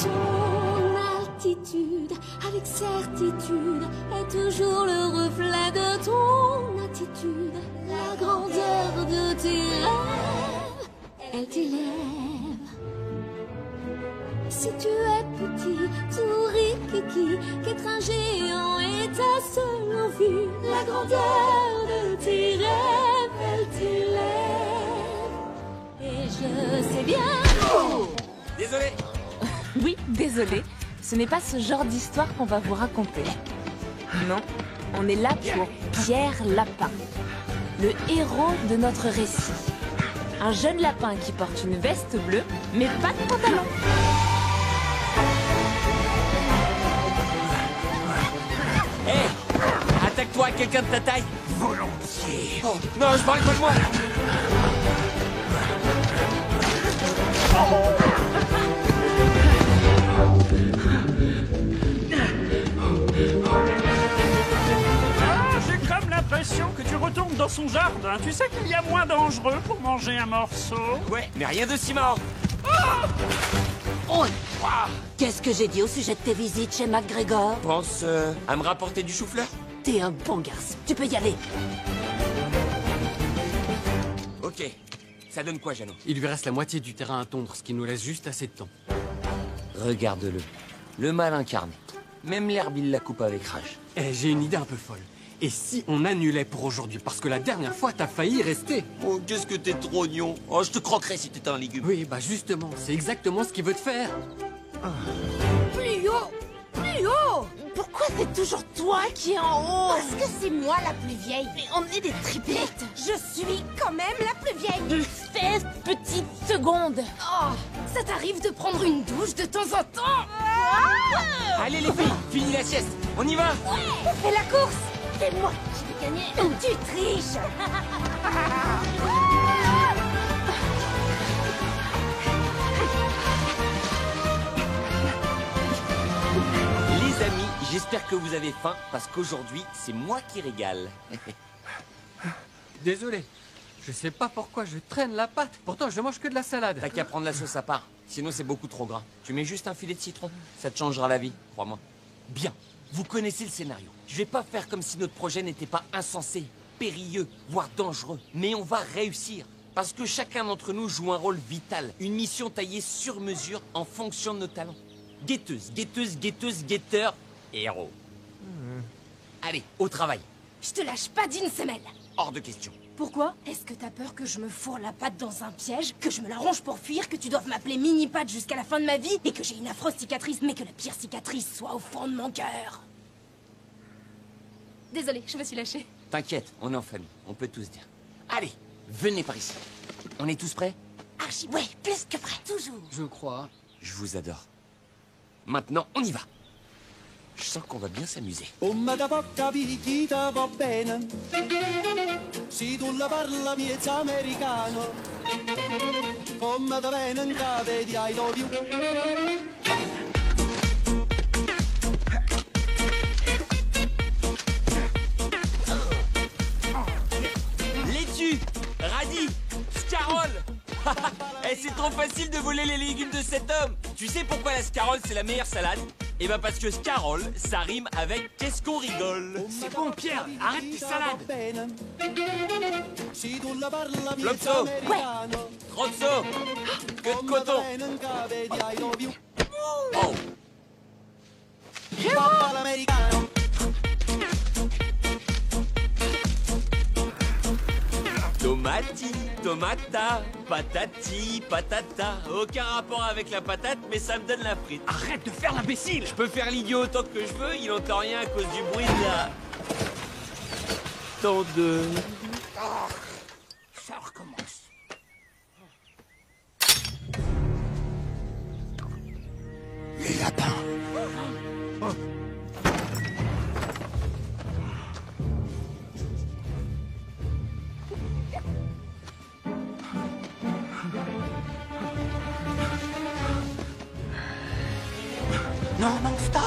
Ton altitude, avec certitude, est toujours le reflet de ton attitude. La grandeur de tes rêves, elle t'élève. Si tu es petit, tout rikiki, qu'être un géant est ta seule envie. La grandeur de tes rêves, elle t'élève. Et je sais bien... Oh, Désolé. Oui, désolé, ce n'est pas ce genre d'histoire qu'on va vous raconter. Non, on est là pour Pierre Lapin, le héros de notre récit. Un jeune lapin qui porte une veste bleue, mais pas de pantalon. Hé, attaque-toi à quelqu'un de ta taille. Volontiers. Oh, non, je parle pas de moi. J'ai comme l'impression que tu retournes dans son jardin. Tu sais qu'il y a moins dangereux pour manger un morceau. Ouais, mais rien de si mort. Oh, qu'est-ce que j'ai dit au sujet de tes visites chez MacGregor? Pense à me rapporter du chou-fleur. T'es un bon garçon. Tu peux y aller. Ok. Ça donne quoi, Jeannot? Il lui reste la moitié du terrain à tondre, ce qui nous laisse juste assez de temps. Regarde-le. Le mal incarné. Même l'herbe, il la coupe avec rage. Eh, j'ai une idée un peu folle. Et si on annulait pour aujourd'hui? Parce que la dernière fois, t'as failli rester. Oh, qu'est-ce que t'es trognon. Oh, je te croquerais si t'étais un légume. Oui, bah justement, c'est exactement ce qu'il veut te faire. Plus haut! Plus haut! Pourquoi c'est toujours toi qui es en haut? Parce que c'est moi la plus vieille. Mais on est des triplettes. Je suis quand même la plus vieille. De 16 petites secondes. Oh, ça t'arrive de prendre une douche de temps en temps? Allez, les filles, finis la sieste. On y va. Ouais! Fais la course! C'est moi qui vais gagner. Tu triches! Les amis, j'espère que vous avez faim, parce qu'aujourd'hui, c'est moi qui régale. Désolé. Je sais pas pourquoi je traîne la pâte. Pourtant, je mange que de la salade. T'as qu'à prendre la sauce à part. Sinon, c'est beaucoup trop gras. Tu mets juste un filet de citron. Ça te changera la vie, crois-moi. Bien. Vous connaissez le scénario. Je vais pas faire comme si notre projet n'était pas insensé, périlleux, voire dangereux. Mais on va réussir. Parce que chacun d'entre nous joue un rôle vital. Une mission taillée sur mesure en fonction de nos talents. Guetteuse, guetteuse, guetteuse, guetteur, héros. Allez, au travail. Je te lâche pas d'une semelle. Hors de question. Pourquoi? Est-ce que t'as peur que je me fourre la patte dans un piège, que je me la ronge pour fuir, que tu doives m'appeler mini-patte jusqu'à la fin de ma vie, et que j'ai une affreuse cicatrice, mais que la pire cicatrice soit au fond de mon cœur? Désolée, je me suis lâchée. T'inquiète, on est en famille. On peut tous dire. Allez, venez par ici. On est tous prêts? Archie, ouais, plus que prêt, toujours. Je crois. Je vous adore. Maintenant, on y va. Je sens qu'on va bien s'amuser. Come da poca picchita va bene, si tu la parla miezza americano, come da bene in cave di I love you. Laitue, radis, scarole. Eh, c'est trop facile de voler les légumes de cet homme. Tu sais pourquoi la scarole, c'est la meilleure salade? Eh ben parce que scarole, ça rime avec qu'est-ce qu'on rigole. C'est bon, Pierre, arrête tes salades. Si tu la parla Flopso. miezza americano, Trozzo, queue de coton. in cave di I love you. Oh, Papà l'americano. tomati, tomata, patati, patata. Aucun rapport avec la patate, mais ça me donne la frite. Arrête de faire l'imbécile. Je peux faire l'idiot autant que je veux, il n'entend rien à cause du bruit de la... tondeuse. Ça recommence. Les lapins. Non, non, stop.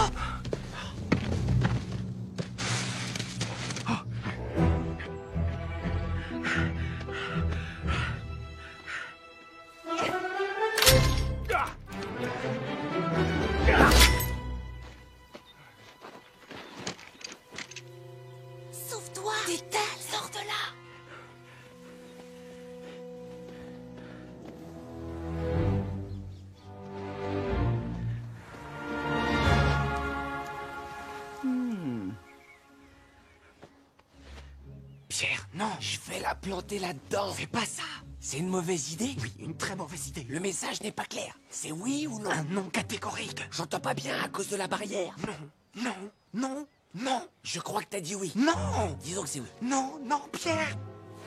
Non. Je vais la planter là-dedans. Fais pas ça. C'est une mauvaise idée? Oui, une très mauvaise idée. Le message n'est pas clair. C'est oui ou non? Un non catégorique. J'entends pas bien à cause de la barrière. Non, non, non, non, Je crois que t'as dit oui. non, Disons que c'est oui. non, non, Pierre.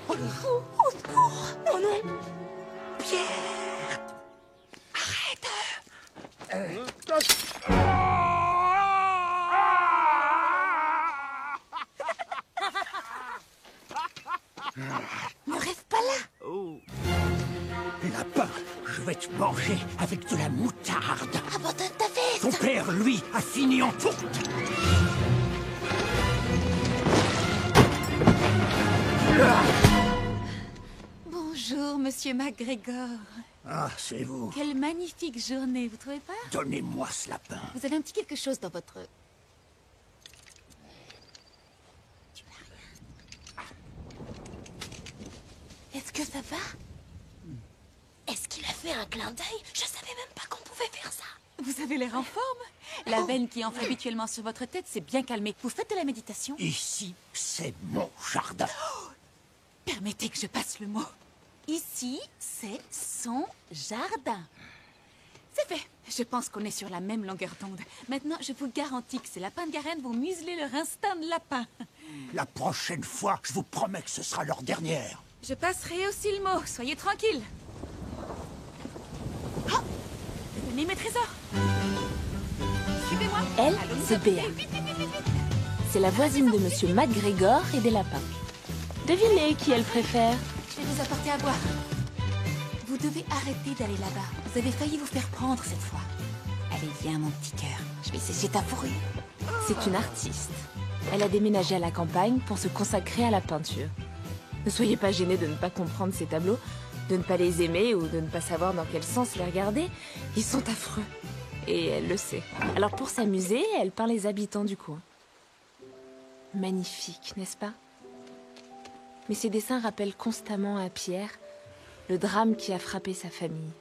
Oh non. Pierre. Ne rêve pas là. Lapin, je vais te manger avec de la moutarde. Abandonne ta veste. Ton père, lui, a fini en tourte. Bonjour, monsieur MacGregor. Ah, c'est vous. Quelle magnifique journée, vous trouvez pas? Donnez-moi ce lapin. Vous avez un petit quelque chose dans votre... Est-ce que ça va? Est-ce qu'il a fait un clin d'œil? Je savais même pas qu'on pouvait faire ça. Vous avez l'air en forme. La veine qui enfle habituellement sur votre tête s'est bien calmée. Vous faites de la méditation? Ici, c'est mon jardin. Permettez que je passe le mot. Ici, c'est son jardin. C'est fait. Je pense qu'on est sur la même longueur d'onde. Maintenant, je vous garantis que ces lapins de Garenne vont museler leur instinct de lapin. La prochaine fois, je vous promets que ce sera leur dernière. Je passerai aussi le mot. Soyez tranquille. Oh, venez mes trésors. Suivez-moi. Elle, Allons-nous c'est apporter. Béa. Vite, vite, vite, vite. C'est la voisine de Monsieur MacGregor et des lapins. Devinez qui elle préfère. Je vais vous apporter à boire. Vous devez arrêter d'aller là-bas. Vous avez failli vous faire prendre cette fois. Allez, viens, mon petit cœur. Je vais sécher ta fourrure. C'est une artiste. Elle a déménagé à la campagne pour se consacrer à la peinture. Ne soyez pas gênés de ne pas comprendre ces tableaux, de ne pas les aimer ou de ne pas savoir dans quel sens les regarder. Ils sont affreux. Et elle le sait. Alors pour s'amuser, elle peint les habitants du coin. Magnifique, n'est-ce pas? Mais ces dessins rappellent constamment à Pierre le drame qui a frappé sa famille.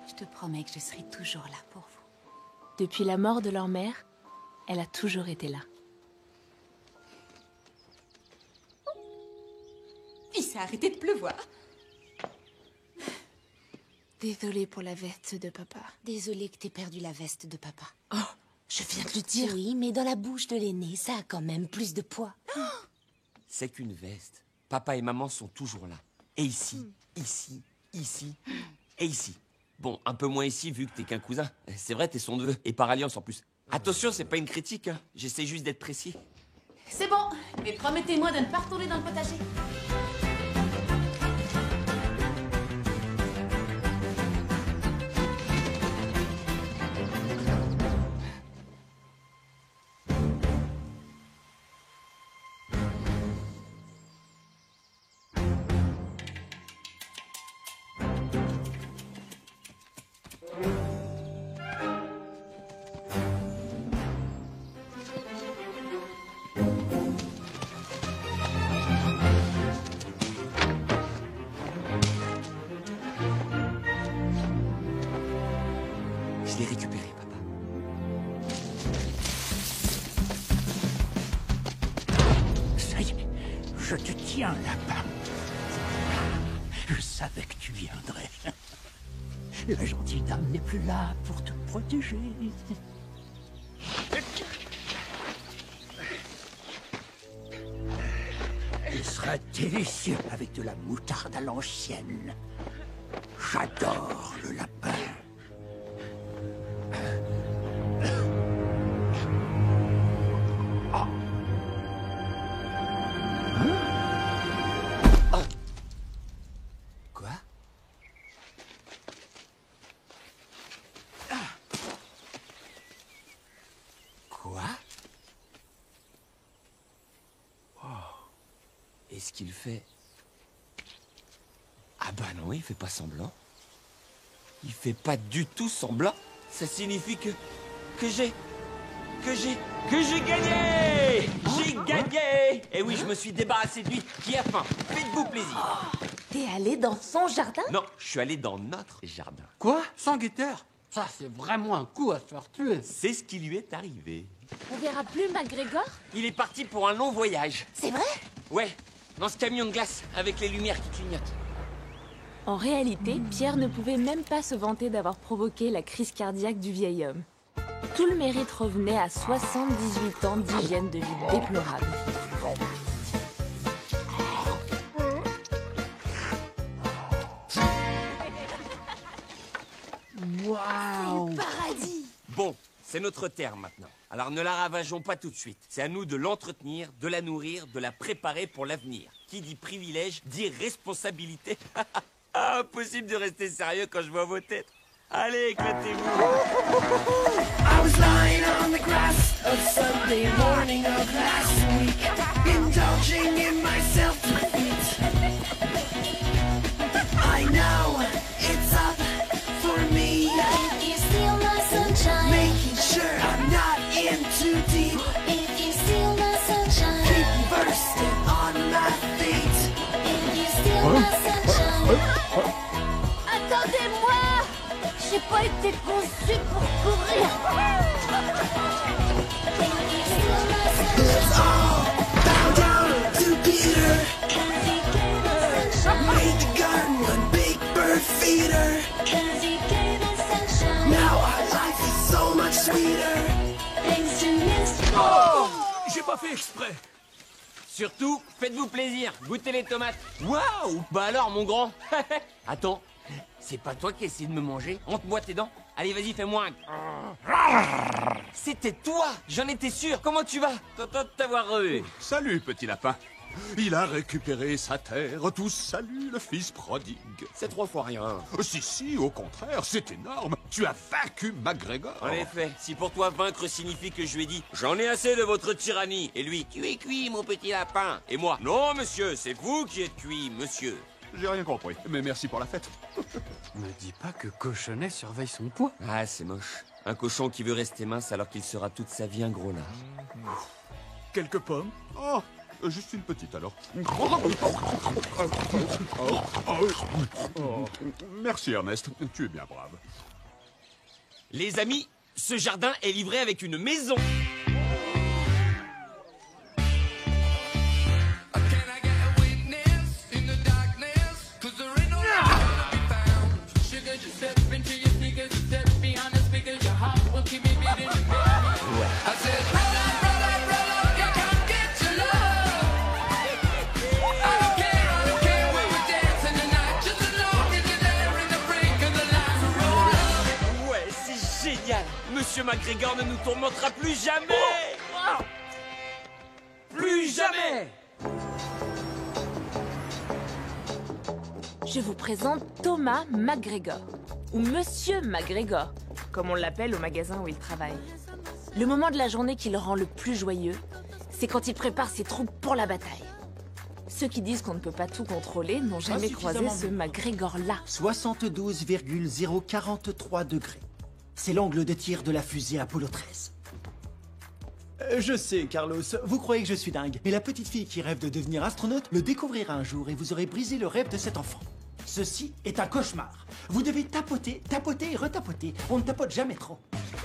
Je te promets que je serai toujours là pour vous. Depuis la mort de leur mère, elle a toujours été là. Il s'est arrêté de pleuvoir. Désolée pour la veste de papa. Désolée que t'aies perdu la veste de papa. Oh, je viens de le dire. Oui, mais dans la bouche de l'aîné, ça a quand même plus de poids. C'est qu'une veste. Papa et maman sont toujours là. Et ici, ici, ici et ici. Bon, un peu moins ici vu que t'es qu'un cousin. C'est vrai, t'es son neveu. Et par alliance en plus. Attention, c'est pas une critique, hein. J'essaie juste d'être précis. C'est bon, mais promettez-moi de ne pas retourner dans le potager. Je l'ai récupéré, papa. Ça y est, je te tiens, lapin. Je savais que tu viendrais. La gentille dame n'est plus là pour te protéger. délicieux avec de la moutarde à l'ancienne. J'adore le lapin. Quoi? Quoi? Est-ce qu'il fait... Ah bah non, il fait pas semblant. Il fait pas du tout semblant. Ça signifie que j'ai gagné! J'ai gagné! Et oui, je me suis débarrassé de lui. Qui a faim? Faites-vous plaisir. T'es allé dans son jardin? Non, je suis allé dans notre jardin. Quoi? Sans guetteur? Ça, c'est vraiment un coup à se faire tuer. C'est ce qui lui est arrivé. On verra plus MacGregor? Il est parti pour un long voyage. C'est vrai? Ouais, dans ce camion de glace, avec les lumières qui clignotent. En réalité, Pierre ne pouvait même pas se vanter d'avoir provoqué la crise cardiaque du vieil homme. Tout le mérite revenait à 78 ans d'hygiène de vie déplorable. Waouh! Paradis! Bon, c'est notre terre maintenant. Alors ne la ravageons pas tout de suite. C'est à nous de l'entretenir, de la nourrir, de la préparer pour l'avenir. Qui dit privilège, dit responsabilité. Ah, impossible de rester sérieux quand je vois vos têtes. Allez, éclatez-vous. I was lying on the grass a Sunday morning of last week, indulging in my self-defeat. I know it's up for me, If you steal my sunshine, making sure I'm not in too deep, if you steal my sunshine, keep bursting on my feet. if you steal my sunshine. Attendez-moi! J'ai pas été conçu pour courir! If you steal my sunshine, Bow down to Peter, cause he gave us sunshine, made the garden one big bird feeder. cause he gave us sunshine, Now our life is so much sweeter. thanks to Mr. J'ai pas fait exprès. Surtout, faites-vous plaisir. Goûtez les tomates. Waouh! Bah alors, mon grand. Attends, c'est pas toi qui essayes de me manger? Honte-moi tes dents. Allez, vas-y, fais-moi un... C'était toi! J'en étais sûr. Comment tu vas? Content de t'avoir revu. Salut, petit lapin. Il a récupéré sa terre. Tous saluent le fils prodigue. C'est 3 fois rien. Si, au contraire, c'est énorme. Tu as vaincu MacGregor. En effet, si pour toi vaincre signifie que je lui ai dit « J'en ai assez de votre tyrannie » et lui « Tu es cuit, mon petit lapin » et moi « Non, monsieur, c'est vous qui êtes cuit, monsieur ». J'ai rien compris, mais merci pour la fête. Me dis pas que Cochonnet surveille son poids. Ah, c'est moche. Un cochon qui veut rester mince alors qu'il sera toute sa vie un gros lard. Quelques pommes? Oh, juste une petite alors. Merci Ernest, tu es bien brave. Les amis, ce jardin est livré avec une maison. Ouais, c'est génial. Monsieur MacGregor ne nous tourmentera plus jamais. Plus jamais. Je vous présente Thomas MacGregor, ou Monsieur MacGregor, comme on l'appelle au magasin où il travaille. Le moment de la journée qui le rend le plus joyeux, c'est quand il prépare ses troupes pour la bataille. Ceux qui disent qu'on ne peut pas tout contrôler n'ont jamais croisé ce MacGregor-là. 72,043 degrés. C'est l'angle de tir de la fusée Apollo 13. Je sais, Carlos, vous croyez que je suis dingue. Mais la petite fille qui rêve de devenir astronaute le découvrira un jour et vous aurez brisé le rêve de cet enfant. Ceci est un cauchemar. Vous devez tapoter, tapoter et retapoter. On ne tapote jamais trop.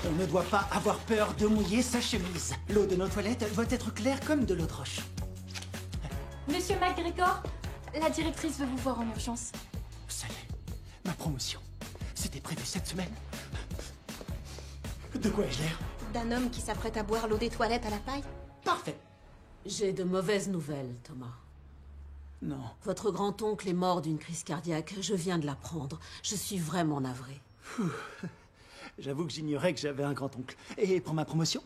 On ne doit pas avoir peur de mouiller sa chemise. L'eau de nos toilettes doit être claire comme de l'eau de roche. Monsieur MacGregor, la directrice veut vous voir en urgence. Ça y est, ma promotion. C'était prévu cette semaine. De quoi ai-je l'air? D'un homme qui s'apprête à boire l'eau des toilettes à la paille? Parfait. J'ai de mauvaises nouvelles, Thomas. Non. Votre grand-oncle est mort d'une crise cardiaque. Je viens de l'apprendre. Je suis vraiment navrée. J'avoue que j'ignorais que j'avais un grand-oncle. Et pour ma promotion?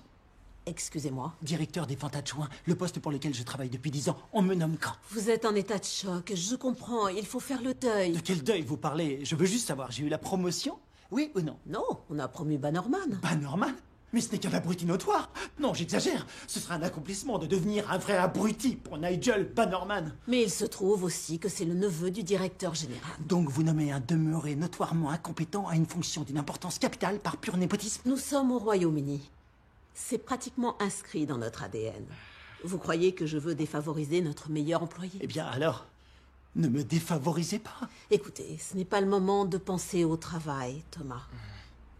Excusez-moi. Directeur des ventes adjoints, le poste pour lequel je travaille depuis 10 ans. On me nomme quand? Vous êtes en état de choc. Je comprends. Il faut faire le deuil. De quel deuil vous parlez? Je veux juste savoir, j'ai eu la promotion? Oui ou non? Non, on a promu Bannerman. Bannerman? Mais ce n'est qu'un abruti notoire. Non, j'exagère. Ce sera un accomplissement de devenir un vrai abruti pour Nigel Bannerman. Mais il se trouve aussi que c'est le neveu du directeur général. Donc vous nommez un demeuré notoirement incompétent à une fonction d'une importance capitale par pur népotisme? Nous sommes au Royaume-Uni. C'est pratiquement inscrit dans notre ADN. Vous croyez que je veux défavoriser notre meilleur employé? Eh bien alors, ne me défavorisez pas. Écoutez, ce n'est pas le moment de penser au travail, Thomas.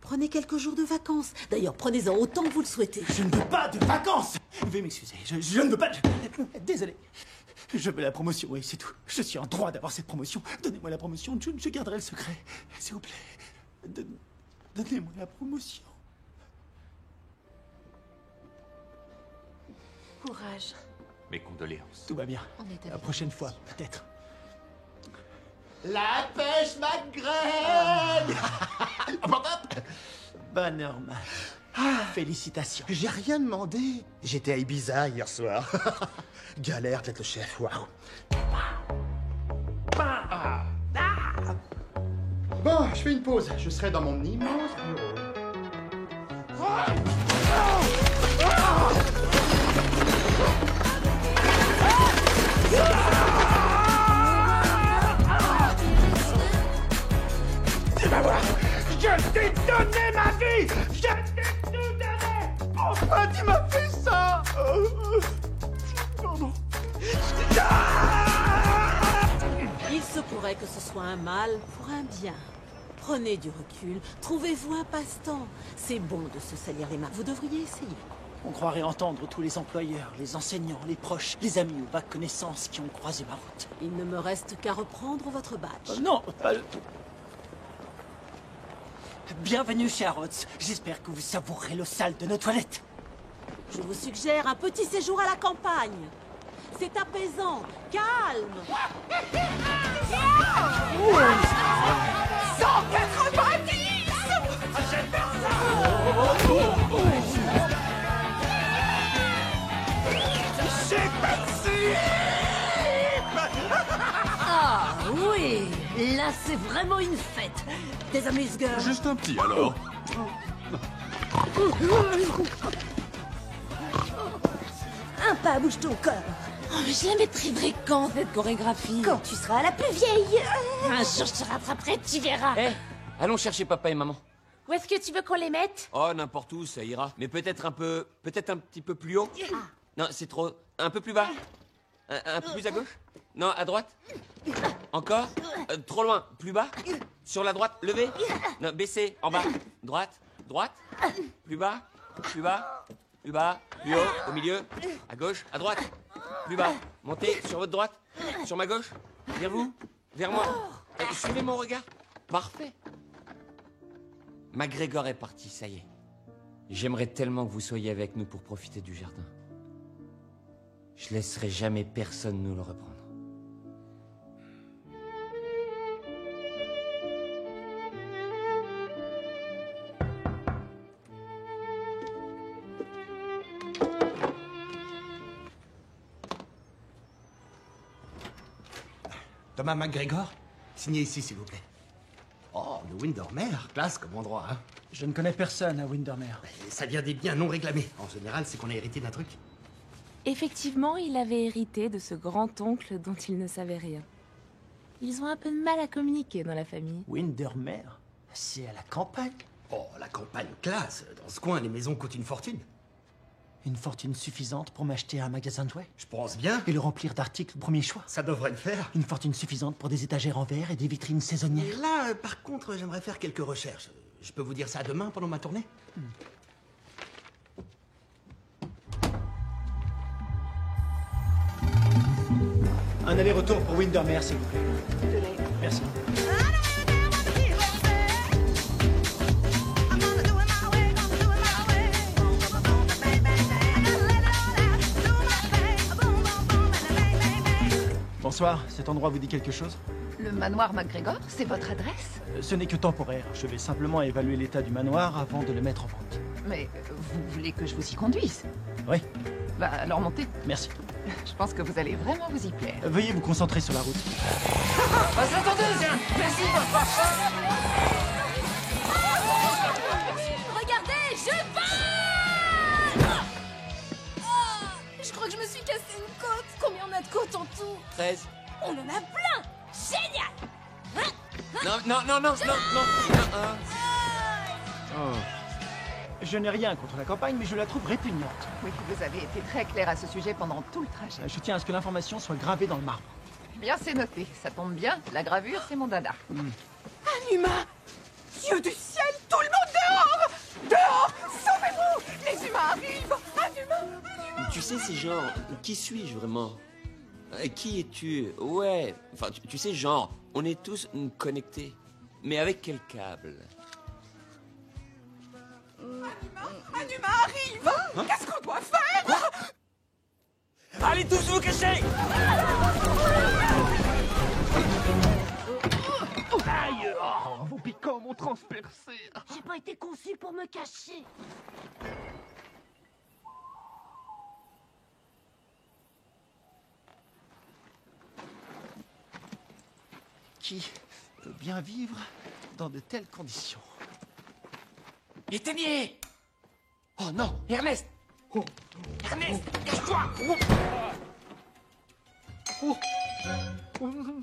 Prenez quelques jours de vacances. D'ailleurs, prenez-en autant que vous le souhaitez. Je ne veux pas de vacances. Veuillez m'excuser, je ne veux pas... Désolé. Je veux la promotion, oui, c'est tout. Je suis en droit d'avoir cette promotion. Donnez-moi la promotion, je garderai le secret. S'il vous plaît. Donnez-moi la promotion. Courage. Mes condoléances. Tout va bien. On est à La prochaine fois, peut-être. La pêche McGregor. Bannerman. Félicitations. J'ai rien demandé. J'étais à Ibiza hier soir. Galère d'être le chef, waouh. Bon, je fais une pause. Je serai dans mon immense bureau. Tu vas voir. Je t'ai donné ma vie. Je t'ai tout donné. Pourquoi tu m'as fait ça? Pardon. Il se pourrait que ce soit un mal pour un bien. Prenez du recul, trouvez-vous un passe-temps. C'est bon de se salir les mains, vous devriez essayer. On croirait entendre tous les employeurs, les enseignants, les proches, les amis ou vagues connaissances qui ont croisé ma route. Il ne me reste qu'à reprendre votre badge. Non, pas le... Bienvenue chez Harrods. J'espère que vous savourerez l'eau sale de nos toilettes. Je vous suggère un petit séjour à la campagne. C'est apaisant, calme. 190. J'ai perçu. Ah oui, là c'est vraiment une fête. Des amuse-gueules. Juste un petit alors. Un pas, bouge ton corps. Oh, mais je la maîtriserai quand, cette chorégraphie? Quand tu seras la plus vieille. Un jour, je te rattraperai, tu verras. Eh, allons chercher papa et maman. Où est-ce que tu veux qu'on les mette? Oh, n'importe où, ça ira. Mais peut-être un petit peu plus haut. Non, c'est trop... Un peu plus bas. Un peu plus à gauche. Non, à droite. Encore. Trop loin. Plus bas. Sur la droite. Levez. Non, baissez. En bas. Droite. Droite. Plus bas. Plus bas. Plus bas. Plus haut. Au milieu. À gauche. À droite. Plus bas. Montez sur votre droite. Sur ma gauche. Vers vous. Vers moi. Suivez mon regard. Parfait. McGregor est parti, ça y est. J'aimerais tellement que vous soyez avec nous pour profiter du jardin. Je laisserai jamais personne nous le reprendre. Thomas McGregor, signez ici, s'il vous plaît. Oh, le Windermere, classe comme endroit, hein. Je ne connais personne à Windermere. Ça vient des biens non réclamés. En général, c'est qu'on a hérité d'un truc. Effectivement, il avait hérité de ce grand-oncle dont il ne savait rien. Ils ont un peu de mal à communiquer dans la famille. Windermere? C'est à la campagne? Oh, la campagne classe. Dans ce coin, les maisons coûtent une fortune. Une fortune suffisante pour m'acheter un magasin de jouets? Je pense bien. Et le remplir d'articles premier choix? Ça devrait le faire. Une fortune suffisante pour des étagères en verre et des vitrines saisonnières? Et là, par contre, j'aimerais faire quelques recherches. Je peux vous dire ça demain pendant ma tournée? Un aller-retour pour Windermere, s'il vous plaît. Merci. Bonsoir, cet endroit vous dit quelque chose? Le manoir MacGregor, c'est votre adresse? Ce n'est que temporaire. Je vais simplement évaluer l'état du manoir avant de le mettre en vente. Mais vous voulez que je vous y conduise? Oui. Bah alors montez. Merci. Je pense que vous allez vraiment vous y plaire. Veuillez vous concentrer sur la route. Attendez, merci. Regardez, je pars! Je crois que je me suis cassé une côte. Combien on a de côtes en tout? 13. On en a plein! Génial! Non. Oh. Je n'ai rien contre la campagne, mais je la trouve répugnante. Oui, vous avez été très clair à ce sujet pendant tout le trajet. Je tiens à ce que l'information soit gravée dans le marbre. Bien, c'est noté. Ça tombe bien. La gravure, c'est mon dada. Un humain! Dieu du ciel, tout le monde dehors! Dehors! Sauvez-vous! Les humains arrivent! Un humain! Tu sais, c'est genre, qui suis-je vraiment? Qui es-tu? Ouais, enfin, tu sais, genre, on est tous connectés. Mais avec quel câble? Un humain arrive! Qu'est-ce qu'on doit faire? Allez tous vous cacher! Aïe! Oh, vos piquants m'ont transpercé. J'ai pas été conçu pour me cacher. Qui peut bien vivre dans de telles conditions? Éteignez! Oh non, Ernest! Ernest, cache-toi!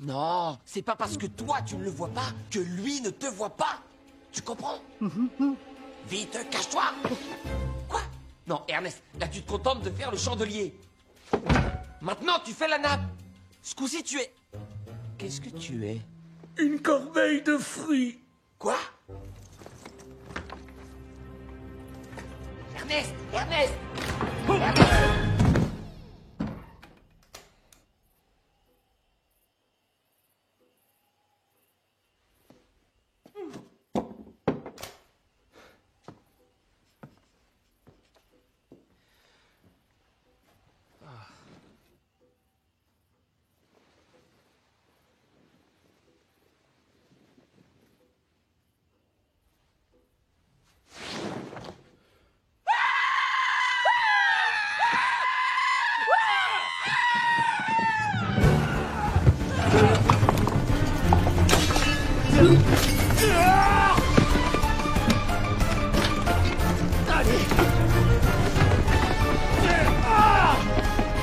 Non, c'est pas parce que toi tu ne le vois pas que lui ne te voit pas. Tu comprends? Vite, cache-toi! Quoi? Non, Ernest, là tu te contentes de faire le chandelier. Maintenant tu fais la nappe. Ce coup-ci tu es... Qu'est-ce que tu es? Une corbeille de fruits. Quoi? Ernest! Ernest!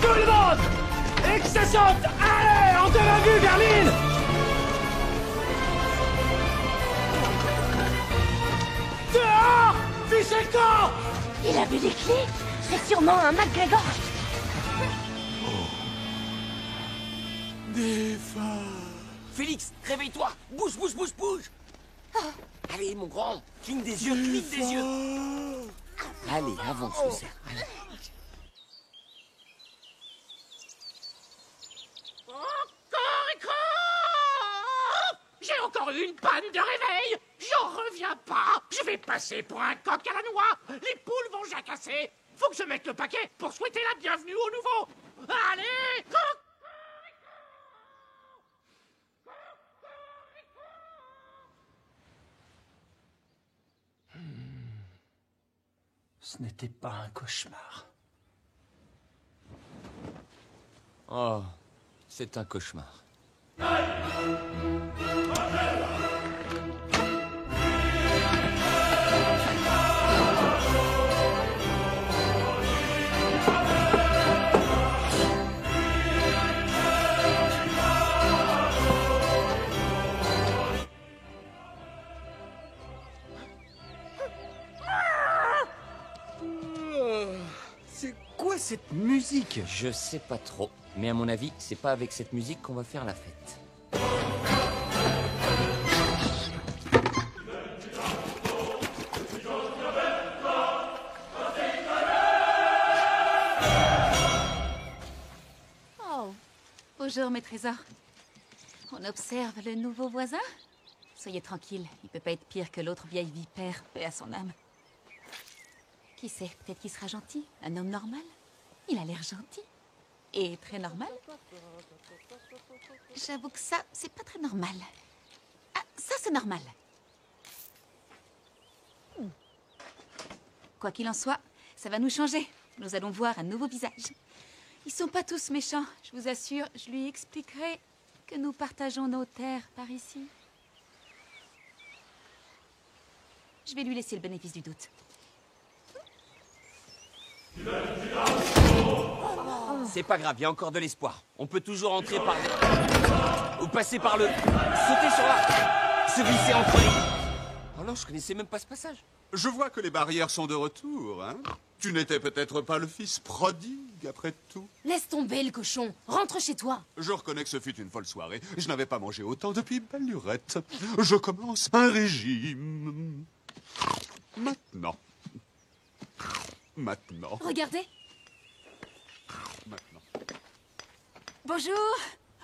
Tout le monde! Et que ça saute! Allez, on te l'a vu, Berline! Dehors! Fichez le camp! Il avait des clés? C'est sûrement un MacGregor. Des femmes. Félix, réveille-toi! Bouge, bouge, bouge, bouge! Allez, mon grand, cligne des yeux, cligne des yeux! Allez, avance, le cerf. J'ai encore eu une panne de réveil. J'en reviens pas. Je vais passer pour un coq à la noix. Les poules vont jacasser. Faut que je mette le paquet pour souhaiter la bienvenue aux nouveaux. Allez, Ce n'était pas un cauchemar. Oh, c'est un cauchemar. C'est quoi cette musique? Je sais pas trop, mais à mon avis, c'est pas avec cette musique qu'on va faire la fête. Oh, bonjour mes trésors. On observe le nouveau voisin? Soyez tranquille, il peut pas être pire que l'autre vieille vipère, paix à son âme. Qui sait, peut-être qu'il sera gentil, un homme normal. Il a l'air gentil. et très normal. J'avoue que ça, c'est pas très normal. Ah, ça c'est normal. Quoi qu'il en soit, ça va nous changer. Nous allons voir un nouveau visage. Ils sont pas tous méchants, je vous assure. Je lui expliquerai que nous partageons nos terres par ici. Je vais lui laisser le bénéfice du doute. C'est pas grave, il y a encore de l'espoir. On peut toujours entrer par... Ou passer par le... Sauter sur la... Se glisser entre les... Oh non, je connaissais même pas ce passage. Je vois que les barrières sont de retour, hein. Tu n'étais peut-être pas le fils prodigue, après tout. Laisse tomber le cochon. Rentre chez toi. Je reconnais que ce fut une folle soirée. Je n'avais pas mangé autant depuis belle lurette. Je commence un régime. Maintenant. Regardez. Maintenant. Bonjour.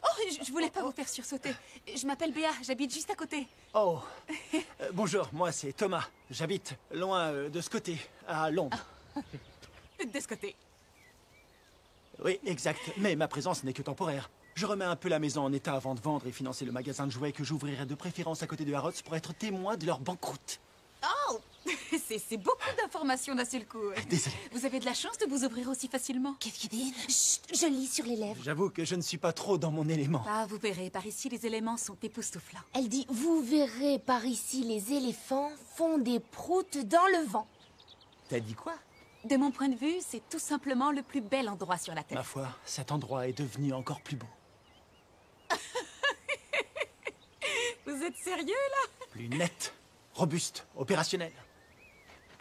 Oh, je voulais pas vous faire sursauter. Je m'appelle Béa, j'habite juste à côté. Oh, bonjour, moi c'est Thomas. J'habite loin de ce côté, à Londres. De ce côté. Oui, exact, mais ma présence n'est que temporaire. Je remets un peu la maison en état avant de vendre et financer le magasin de jouets que j'ouvrirai de préférence à côté de Harrods pour être témoin de leur banqueroute. Oh, c'est beaucoup d'informations d'un seul coup. Désolé. Vous avez de la chance de vous ouvrir aussi facilement. Qu'est-ce qu'il dit? Chut, je lis sur les lèvres. J'avoue que je ne suis pas trop dans mon élément. Ah, vous verrez, par ici, les éléments sont époustouflants. Elle dit, vous verrez par ici, les éléphants font des proutes dans le vent. T'as dit quoi? De mon point de vue, c'est tout simplement le plus bel endroit sur la Terre. Ma foi, cet endroit est devenu encore plus beau. Vous êtes sérieux, là? Plus net, robuste, opérationnel.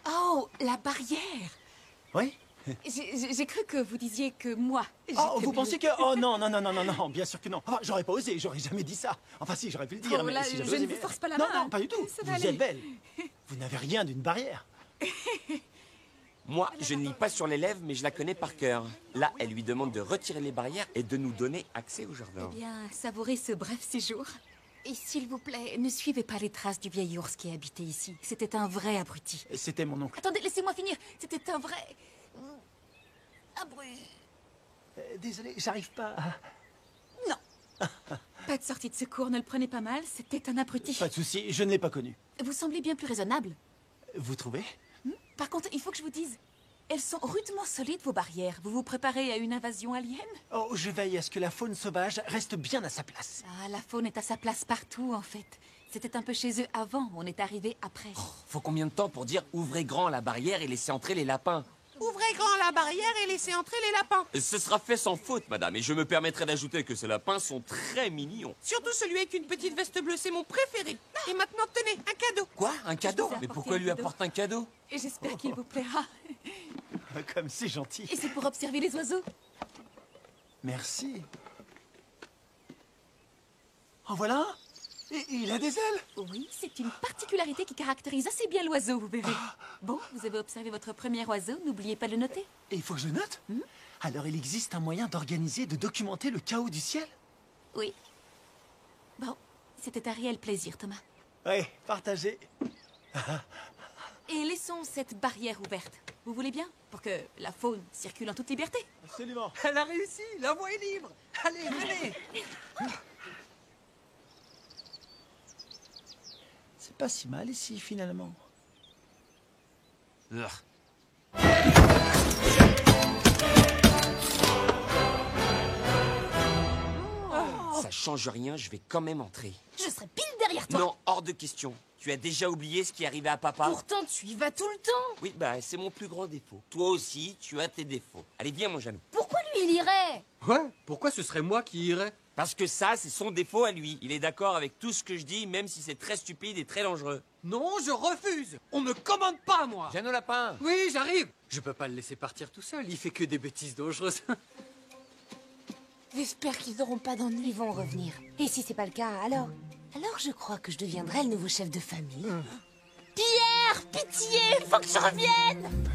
Oh, la barrière. Oui? J'ai cru que vous disiez que moi... Oh, vous pensiez que... Oh non, non, bien sûr que non. Enfin, j'aurais pas osé, j'aurais jamais dit ça. Enfin si, j'aurais pu le dire, Oh, mais là, si je j'avais osé... ne vous force pas la non, main. Non, pas du tout. Ça va Vous aller. êtes belle. Vous n'avez rien d'une barrière. Moi, je ne lis pas sur les lèvres, mais je la connais par cœur. Là, elle lui demande de retirer les barrières et de nous donner accès au jardin. Eh bien, savourez ce bref séjour. Et s'il vous plaît, ne suivez pas les traces du vieil ours qui habitait ici. C'était un vrai abruti. C'était mon oncle. Attendez, laissez-moi finir. C'était un vrai... abruti. Désolé, j'arrive pas à... Non. Pas de sortie de secours, ne le prenez pas mal. C'était un abruti. Pas de souci, je ne l'ai pas connu. Vous semblez bien plus raisonnable. Vous trouvez? Par contre, il faut que je vous dise... Elles sont rudement solides, vos barrières. Vous vous préparez à une invasion alien? Oh, je veille à ce que la faune sauvage reste bien à sa place. Ah, la faune est à sa place partout, en fait. C'était un peu chez eux avant, on est arrivé après. Faut combien de temps pour dire ouvrez grand la barrière et laissez entrer les lapins? Ouvrez grand la barrière et laissez entrer les lapins. Ce sera fait sans faute, madame, et je me permettrai d'ajouter que ces lapins sont très mignons. Surtout celui avec une petite veste bleue, c'est mon préféré. Et maintenant, tenez, un cadeau. Quoi? Un cadeau? vous ai Mais apporté pourquoi un lui cadeau. apporte un cadeau? Et j'espère qu'il vous plaira. Comme c'est gentil. Et c'est pour observer les oiseaux. Merci. En voilà un. Il a des ailes. Oui, c'est une particularité qui caractérise assez bien l'oiseau, vous verrez. Bon, vous avez observé votre premier oiseau, n'oubliez pas de le noter. Et il faut que je le note? Alors il existe un moyen d'organiser et de documenter le chaos du ciel? Oui. Bon, c'était un réel plaisir, Thomas. Oui, partagez. Et laissons cette barrière ouverte. Vous voulez bien? Pour que la faune circule en toute liberté. Absolument. Elle a réussi, la voie est libre. Allez, venez. C'est pas si mal ici, finalement. Ça change rien, je vais quand même entrer. Je serai pile derrière toi. Non, hors de question. Tu as déjà oublié ce qui arrivait à papa? Pourtant, tu y vas tout le temps. Oui, bah c'est mon plus grand défaut. Toi aussi, tu as tes défauts. Allez, viens, mon Jeannot. Pourquoi lui, il irait? Ouais, pourquoi ce serait moi qui irais? Parce que ça, c'est son défaut à lui. Il est d'accord avec tout ce que je dis, même si c'est très stupide et très dangereux. Non, je refuse. On me commande pas, moi. Jeannot Lapin. Oui, j'arrive. Je peux pas le laisser partir tout seul. Il fait que des bêtises dangereuses. J'espère qu'ils n'auront pas d'ennui, ils vont revenir. Et si c'est pas le cas, alors je crois que je deviendrai le nouveau chef de famille. Pierre, pitié, faut que je revienne.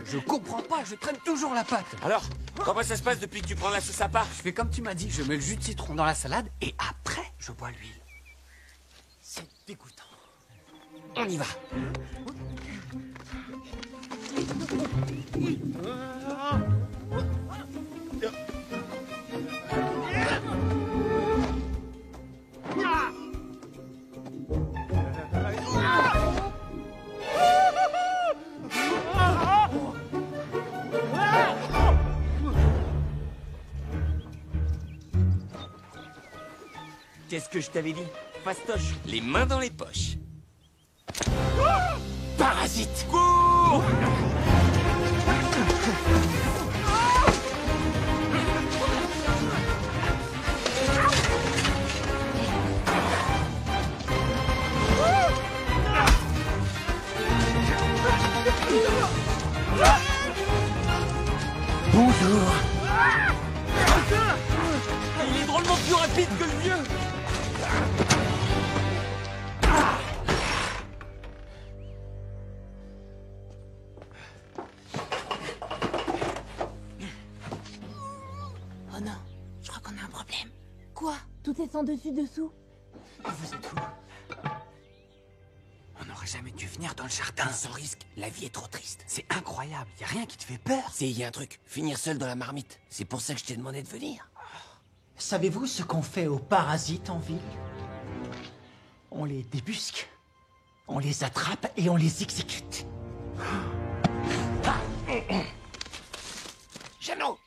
Je comprends pas, je traîne toujours la patte. Alors, comment ça se passe depuis que tu prends la sauce à part? Je fais comme tu m'as dit, je mets le jus de citron dans la salade et après, je bois l'huile. C'est dégoûtant. On y va. Qu'est-ce que je t'avais dit? Fastoche, les mains dans les poches. Parasite! Cours! Bonjour. Il est drôlement plus rapide que le vieux. Oh non, je crois qu'on a un problème. Quoi? Tout est sans dessus-dessous. Vous êtes où? On n'aurait jamais dû venir dans le jardin. Sans risque, la vie est trop triste. C'est incroyable, y a rien qui te fait peur. C'est, y a un truc, finir seul dans la marmite. C'est pour ça que je t'ai demandé de venir. Savez-vous ce qu'on fait aux parasites en ville? On les débusque, on les attrape et on les exécute. Jeannot!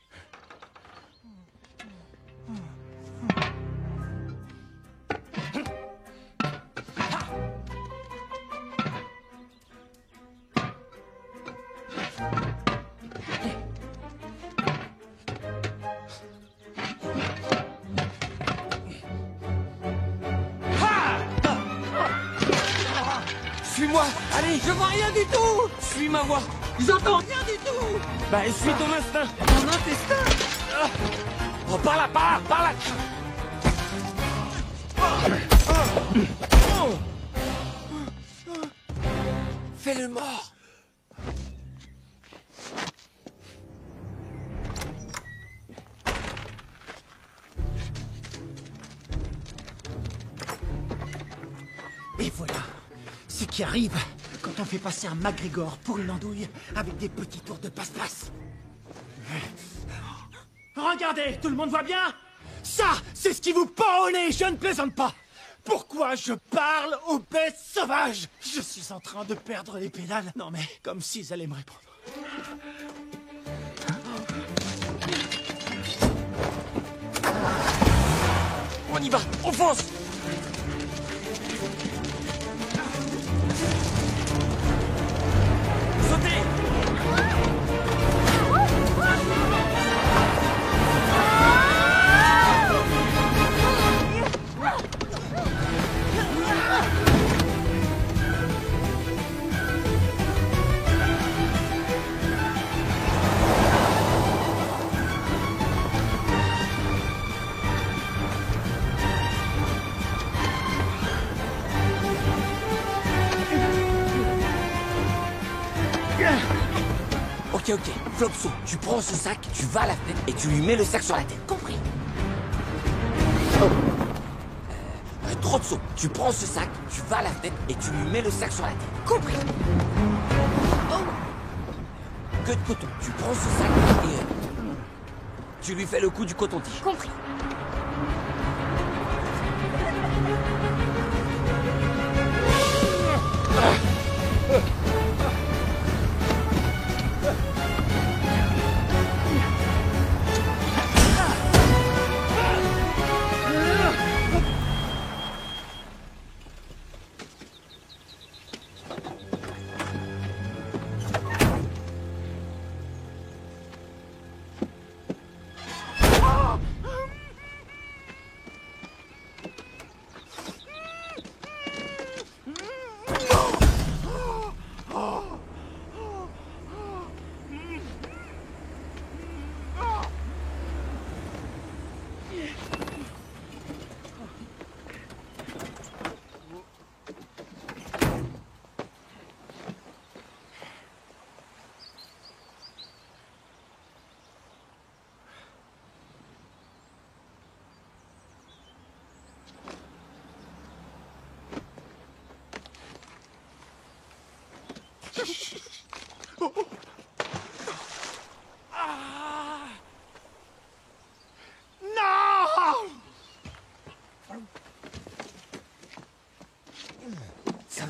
Suis-moi! Allez, je vois rien du tout! Suis ma voix! J'entends rien du tout! Bah, suis ton instinct! Ton intestin! Oh, par là, par là, par là! Fais-le mort! Et voilà ce qui arrive quand on fait passer un MacGregor pour une andouille avec des petits tours de passe-passe. Regardez, tout le monde voit bien? Ça, c'est ce qui vous pend au nez, je ne plaisante pas. Pourquoi je parle aux bêtes sauvages? Je suis en train de perdre les pédales. Non mais, comme s'ils allaient me répondre. On y va, on fonce! Sautez! Ok, Flopso, tu prends ce sac, tu vas à la fenêtre et tu lui mets le sac sur la tête. Compris? Trotso, tu prends ce sac, tu vas à la fenêtre et tu lui mets le sac sur la tête. Compris? Queue de coton, tu prends ce sac et tu lui fais le coup du coton-tige. Compris.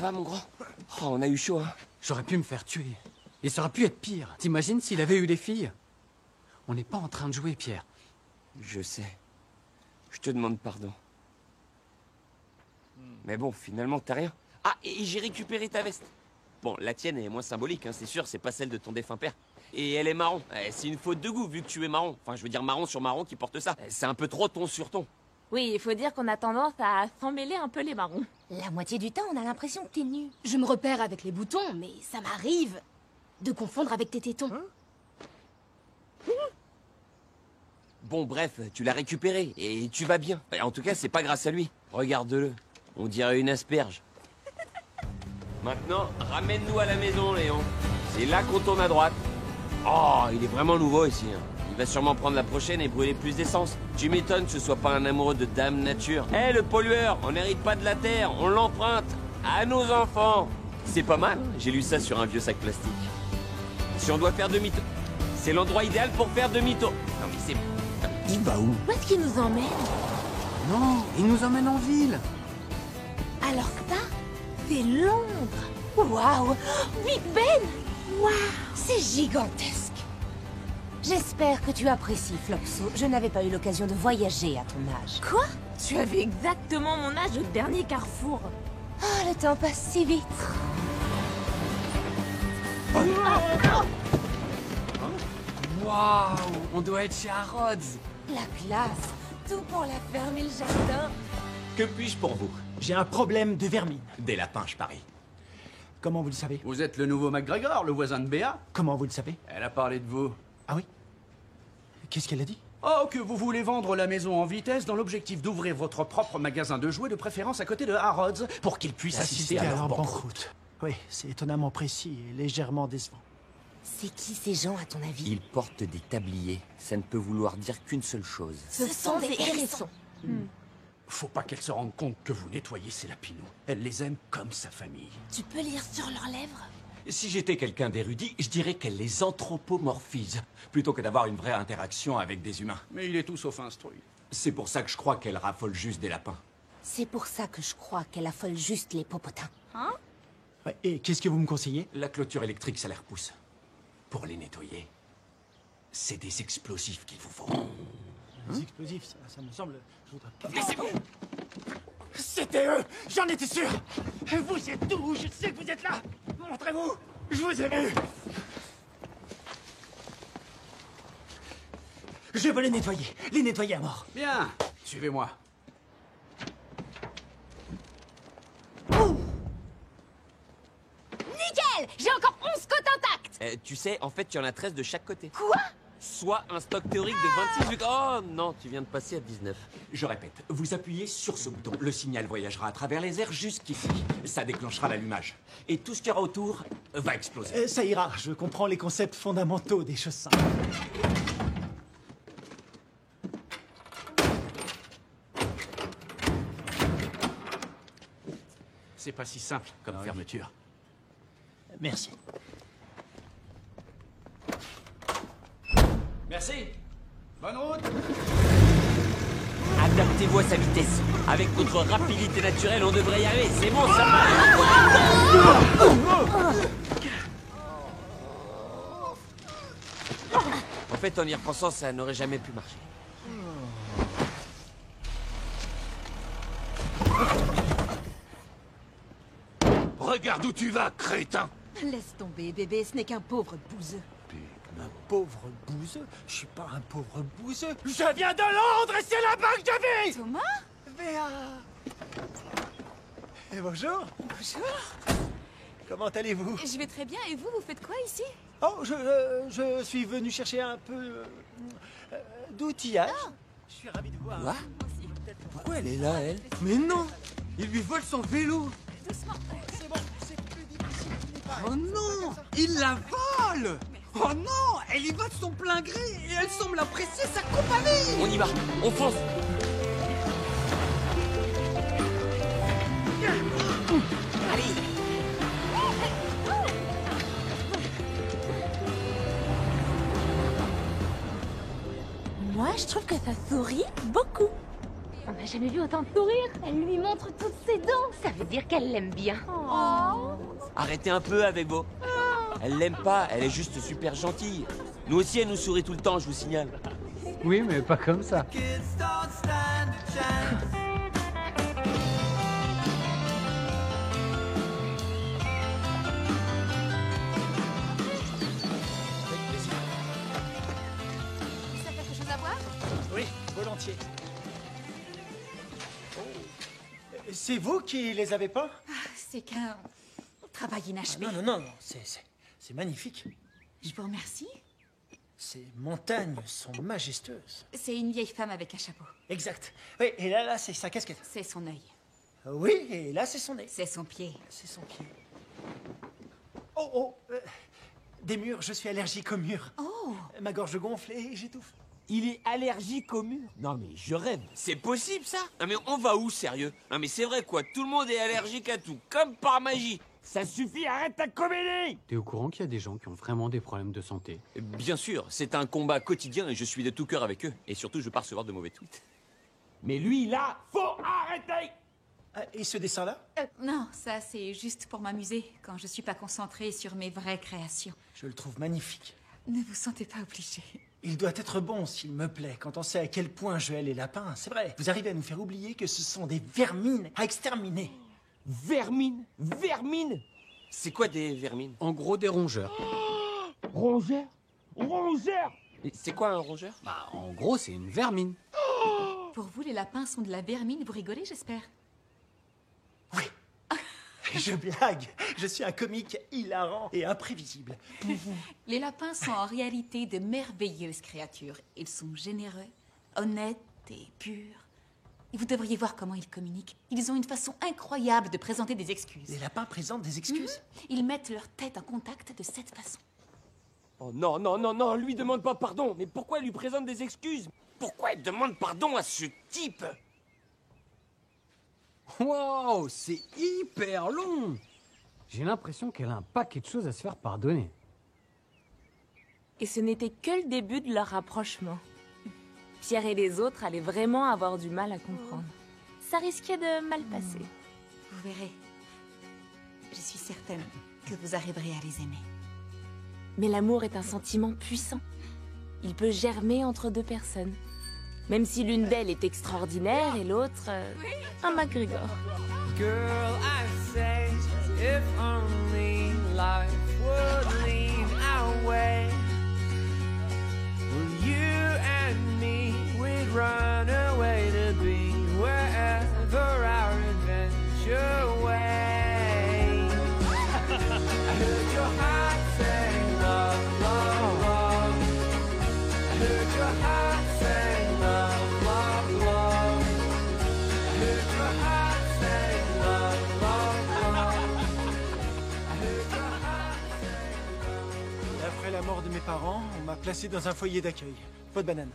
va, mon grand? Oh, on a eu chaud, hein. J'aurais pu me faire tuer. Et ça aurait pu être pire. T'imagines s'il avait eu des filles? On n'est pas en train de jouer, Pierre. Je sais. Je te demande pardon. Mais bon, finalement, t'as rien. Ah, et j'ai récupéré ta veste. Bon, la tienne est moins symbolique, hein, c'est sûr, c'est pas celle de ton défunt père. Et elle est marron. C'est une faute de goût, vu que tu es marron. Enfin, je veux dire marron sur marron qui porte ça. C'est un peu trop ton sur ton. Oui, il faut dire qu'on a tendance à s'emmêler un peu les marrons. La moitié du temps, on a l'impression que t'es nu. Je me repère avec les boutons, mais ça m'arrive de confondre avec tes tétons. Bon, bref, tu l'as récupéré, et tu vas bien. En tout cas, c'est pas grâce à lui. Regarde-le. On dirait une asperge. Maintenant, ramène-nous à la maison, Léon. C'est là qu'on tourne à droite. Oh, il est vraiment nouveau ici. Hein. Il va sûrement prendre la prochaine et brûler plus d'essence. Tu m'étonnes que ce soit pas un amoureux de Dame Nature. Hé, le pollueur, on n'hérite pas de la Terre, on l'emprunte à nos enfants. C'est pas mal, j'ai lu ça sur un vieux sac plastique. Si on doit faire demi-tour, c'est l'endroit idéal pour faire demi-tour. Non mais c'est... Il va où? Où est-ce qu'il nous emmène? Non, il nous emmène en ville. Alors ça, c'est Londres. Waouh! Big Ben! Waouh! C'est gigantesque. J'espère que tu apprécies, Flopso. Je n'avais pas eu l'occasion de voyager à ton âge. Quoi? Tu avais exactement mon âge au dernier carrefour. Oh, le temps passe si vite. Waouh! On doit être chez Harrods. La classe. Tout pour la ferme et le jardin. Que puis-je pour vous? J'ai un problème de vermine. Des lapins, je parie. Comment vous le savez? Vous êtes le nouveau McGregor, le voisin de Béa? Comment vous le savez? Elle a parlé de vous. Ah oui? Qu'est-ce qu'elle a dit? Oh, que vous voulez vendre la maison en vitesse dans l'objectif d'ouvrir votre propre magasin de jouets, de préférence à côté de Harrods, pour qu'il puisse assister à leur banqueroute. Oui, c'est étonnamment précis et légèrement décevant. C'est qui ces gens, à ton avis? Ils portent des tabliers. Ça ne peut vouloir dire qu'une seule chose. Ce sont des hérissons. Faut pas qu'elle se rende compte que vous nettoyez ses lapinous. Elle les aime comme sa famille. Tu peux lire sur leurs lèvres? Si j'étais quelqu'un d'érudit, je dirais qu'elle les anthropomorphise, plutôt que d'avoir une vraie interaction avec des humains. Mais il est tout sauf instruit. C'est pour ça que je crois qu'elle raffole juste des lapins. C'est pour ça que je crois qu'elle affole juste les popotins. Hein? Ouais, et qu'est-ce que vous me conseillez? La clôture électrique, ça les repousse. Pour les nettoyer, c'est des explosifs qu'il vous faut. Des explosifs, ça me semble... Je voudrais pas... Laissez-vous! C'était eux! J'en étais sûr! Vous êtes où? Je sais que vous êtes là! Montrez-vous! Je vous ai vu! Je veux les nettoyer à mort. Bien, suivez-moi. Nickel! J'ai encore 11 côtes intactes! Tu sais, en fait, il y en a 13 de chaque côté. Quoi? Soit un stock théorique de 26... Oh non, tu viens de passer à 19. Je répète, vous appuyez sur ce bouton. Le signal voyagera à travers les airs jusqu'ici. Ça déclenchera l'allumage. Et tout ce qu'il y aura autour va exploser. Ça ira, je comprends les concepts fondamentaux des choses simples. C'est pas si simple comme fermeture. Merci. Merci. Bonne route. Adaptez-vous à sa vitesse. Avec notre rapidité naturelle, on devrait y arriver. C'est bon, ça va. En fait, en y repensant, ça n'aurait jamais pu marcher. Regarde où tu vas, crétin! Laisse tomber, bébé, ce n'est qu'un pauvre bouseux. Un pauvre bouseux? Je suis pas un pauvre bouseux. Je viens de Londres et c'est là-bas que je vis! Thomas? Béa! Et bonjour. Bonjour. Comment allez-vous? Je vais très bien, et vous, vous faites quoi ici? Oh, je suis venu chercher un peu d'outillage. Je suis ravi de voir. Quoi? Pourquoi elle est là, elle? Mais non! Il lui vole son vélo! Doucement. C'est bon, c'est plus difficile. Oh non! Il la vole! Oh non! Elle y va de son plein gré et elle semble apprécier sa compagnie! On y va, on fonce. Allez. Moi, je trouve que ça sourit beaucoup. On n'a jamais vu autant de sourire. Elle lui montre toutes ses dents. Ça veut dire qu'elle l'aime bien. Oh. Arrêtez un peu avec vos... Elle l'aime pas, elle est juste super gentille. Nous aussi, elle nous sourit tout le temps, je vous signale. Oui, mais pas comme ça. Ça fait quelque chose à boire? Oui, volontiers. C'est vous qui les avez peints? C'est qu'un travail inachevé. Non, non, non, non, c'est magnifique. Je vous remercie. Ces montagnes sont majestueuses. C'est une vieille femme avec un chapeau. Exact. Oui, et là, c'est sa casquette. C'est son œil. Oui, et là, c'est son nez. C'est son pied. C'est son pied. Oh, oh, des murs, je suis allergique aux murs. Oh. Ma gorge gonfle et j'étouffe. Il est allergique au mur? Non mais je rêve. C'est possible ça? Non mais on va où sérieux? Non mais c'est vrai quoi, tout le monde est allergique à tout, comme par magie. Ça suffit, arrête ta comédie! T'es au courant qu'il y a des gens qui ont vraiment des problèmes de santé? Bien sûr, c'est un combat quotidien et je suis de tout cœur avec eux. Et surtout, je veux pas recevoir de mauvais tweets. Mais lui là, faut arrêter! Et ce dessin-là? Non, ça c'est juste pour m'amuser quand je suis pas concentrée sur mes vraies créations. Je le trouve magnifique. Ne vous sentez pas obligé. Il doit être bon, s'il me plaît, quand on sait à quel point je hais les lapins. C'est vrai, vous arrivez à nous faire oublier que ce sont des vermines à exterminer. Vermines? Vermines? C'est quoi des vermines? En gros, des rongeurs. Rongeurs? Rongeurs? C'est quoi un rongeur? Bah, en gros, c'est une vermine. Pour vous, les lapins sont de la vermine, vous rigolez, j'espère? Je blague, je suis un comique hilarant et imprévisible. Les lapins sont en réalité de merveilleuses créatures. Ils sont généreux, honnêtes et purs. Et vous devriez voir comment ils communiquent. Ils ont une façon incroyable de présenter des excuses. Les lapins présentent des excuses? Ils mettent leur tête en contact de cette façon. Oh non, non, non, non, lui demande pas pardon. Mais pourquoi il lui présente des excuses? Pourquoi il demande pardon à ce type? Wow, c'est hyper long! J'ai l'impression qu'elle a un paquet de choses à se faire pardonner. Et ce n'était que le début de leur rapprochement. Pierre et les autres allaient vraiment avoir du mal à comprendre. Ça risquait de mal passer. Vous verrez. Je suis certaine que vous arriverez à les aimer. Mais l'amour est un sentiment puissant. Il peut germer entre deux personnes. Même si l'une d'elles est extraordinaire et l'autre, un McGregor. Girl, I say, if only life would lead our way. Well, you and me, we'd run away to be wherever our adventure way. I heard your heart say love, love, love. I heard your heart say love, love, love. I heard your heart say love, love, love. I heard your heart say love. Après la mort de mes parents, on m'a placé dans un foyer d'accueil. Pas de banane.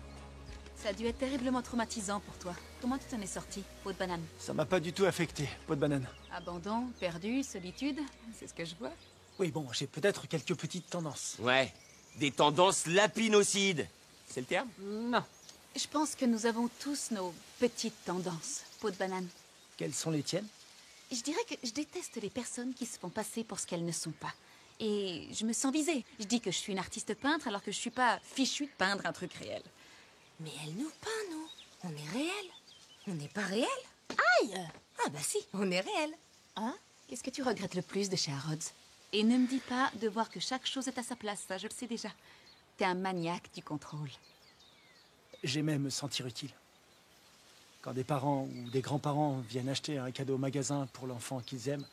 Ça a dû être terriblement traumatisant pour toi. Comment tu t'en es sorti, peau de banane? Ça m'a pas du tout affecté. Pas de banane. Abandon, perdu, solitude, c'est ce que je vois. Oui, bon, j'ai peut-être quelques petites tendances. Ouais, des tendances lapinocides. C'est le terme? Non. Je pense que nous avons tous nos petites tendances, peau de banane. Quelles sont les tiennes? Je dirais que je déteste les personnes qui se font passer pour ce qu'elles ne sont pas. Et je me sens visée. Je dis que je suis une artiste peintre alors que je suis pas fichue de peindre un truc réel. Mais elle nous peint, nous. On est réel. On n'est pas réel. Aïe! Ah bah si, on est réel. Hein? Qu'est-ce que tu regrettes le plus de chez Harrods? Et ne me dis pas de voir que chaque chose est à sa place, ça je le sais déjà. T'es un maniaque du contrôle. J'aimais me sentir utile. Quand des parents ou des grands-parents viennent acheter un cadeau au magasin pour l'enfant qu'ils aiment,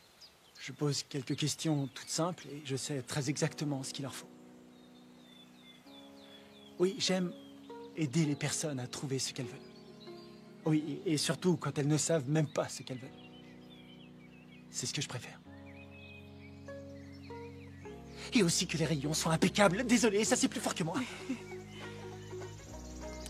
je pose quelques questions toutes simples et je sais très exactement ce qu'il leur faut. Oui, j'aime aider les personnes à trouver ce qu'elles veulent. Oui, et surtout quand elles ne savent même pas ce qu'elles veulent. C'est ce que je préfère. Et aussi que les rayons soient impeccables. Désolé, ça c'est plus fort que moi.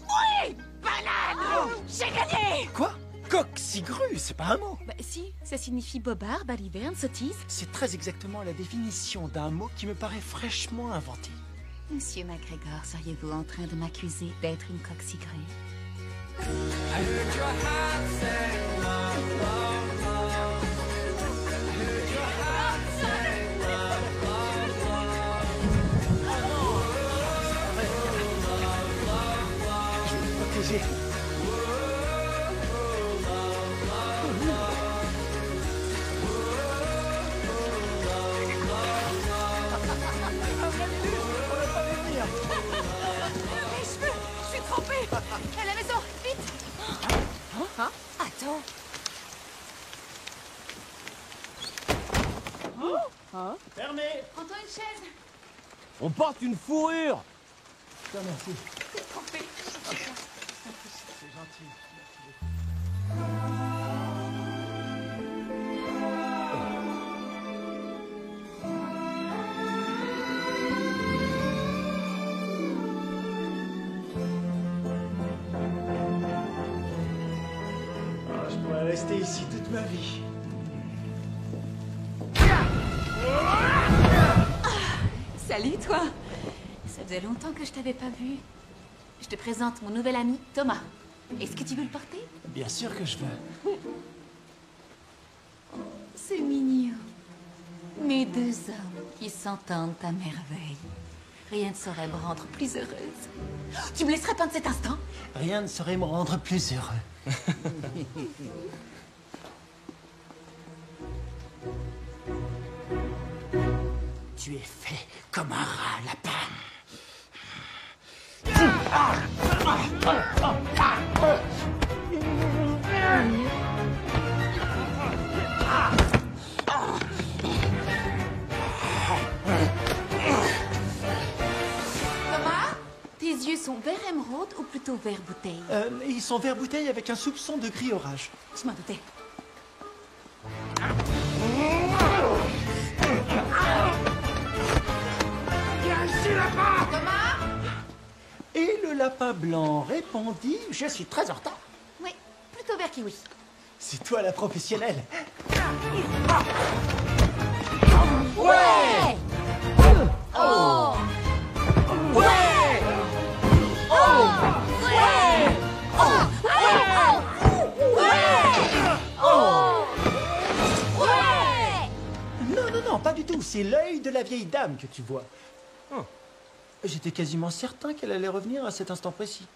Oui! Banane! J'ai gagné! Quoi? Coqsigru, c'est pas un mot. Bah si, ça signifie bobard, baliverne, sottise. C'est très exactement la définition d'un mot qui me paraît fraîchement inventé. Monsieur McGregor, seriez-vous en train de m'accuser d'être une coqsigrue? I heard your heart say love, love, love. I heard your heart say love, love, love. Je vais te protéger. Mes cheveux, je suis trempée. À la maison, vite. Hein? Attends. Fermé. Prends-toi une chaise. On porte une fourrure. Putain, merci. C'est trempé. C'est gentil. Je pourrais rester ici toute ma vie. Salut, toi. Ça faisait longtemps que je t'avais pas vu. Je te présente mon nouvel ami, Thomas. Est-ce que tu veux le porter? Bien sûr que je veux. C'est mignon. Mes deux hommes qui s'entendent à merveille. Rien ne saurait me rendre plus heureuse. Tu me laisserais peindre cet instant? Rien ne saurait me rendre plus heureux. Tu es fait comme un rat lapin. Thomas, tes yeux sont vert émeraude ou plutôt vert bouteille? Ils sont vert bouteille avec un soupçon de gris orage. Je m'en doutais. Viens ici, lapin! Thomas? Et le lapin blanc répondit: je suis très en retard. Oui, plutôt vert kiwi. C'est toi la professionnelle. Ouais! Oh! Ouais! Oh! Ouais! Oh! Ouais! Non, pas du tout. C'est l'œil de la vieille dame que tu vois. J'étais quasiment certain qu'elle allait revenir à cet instant précis.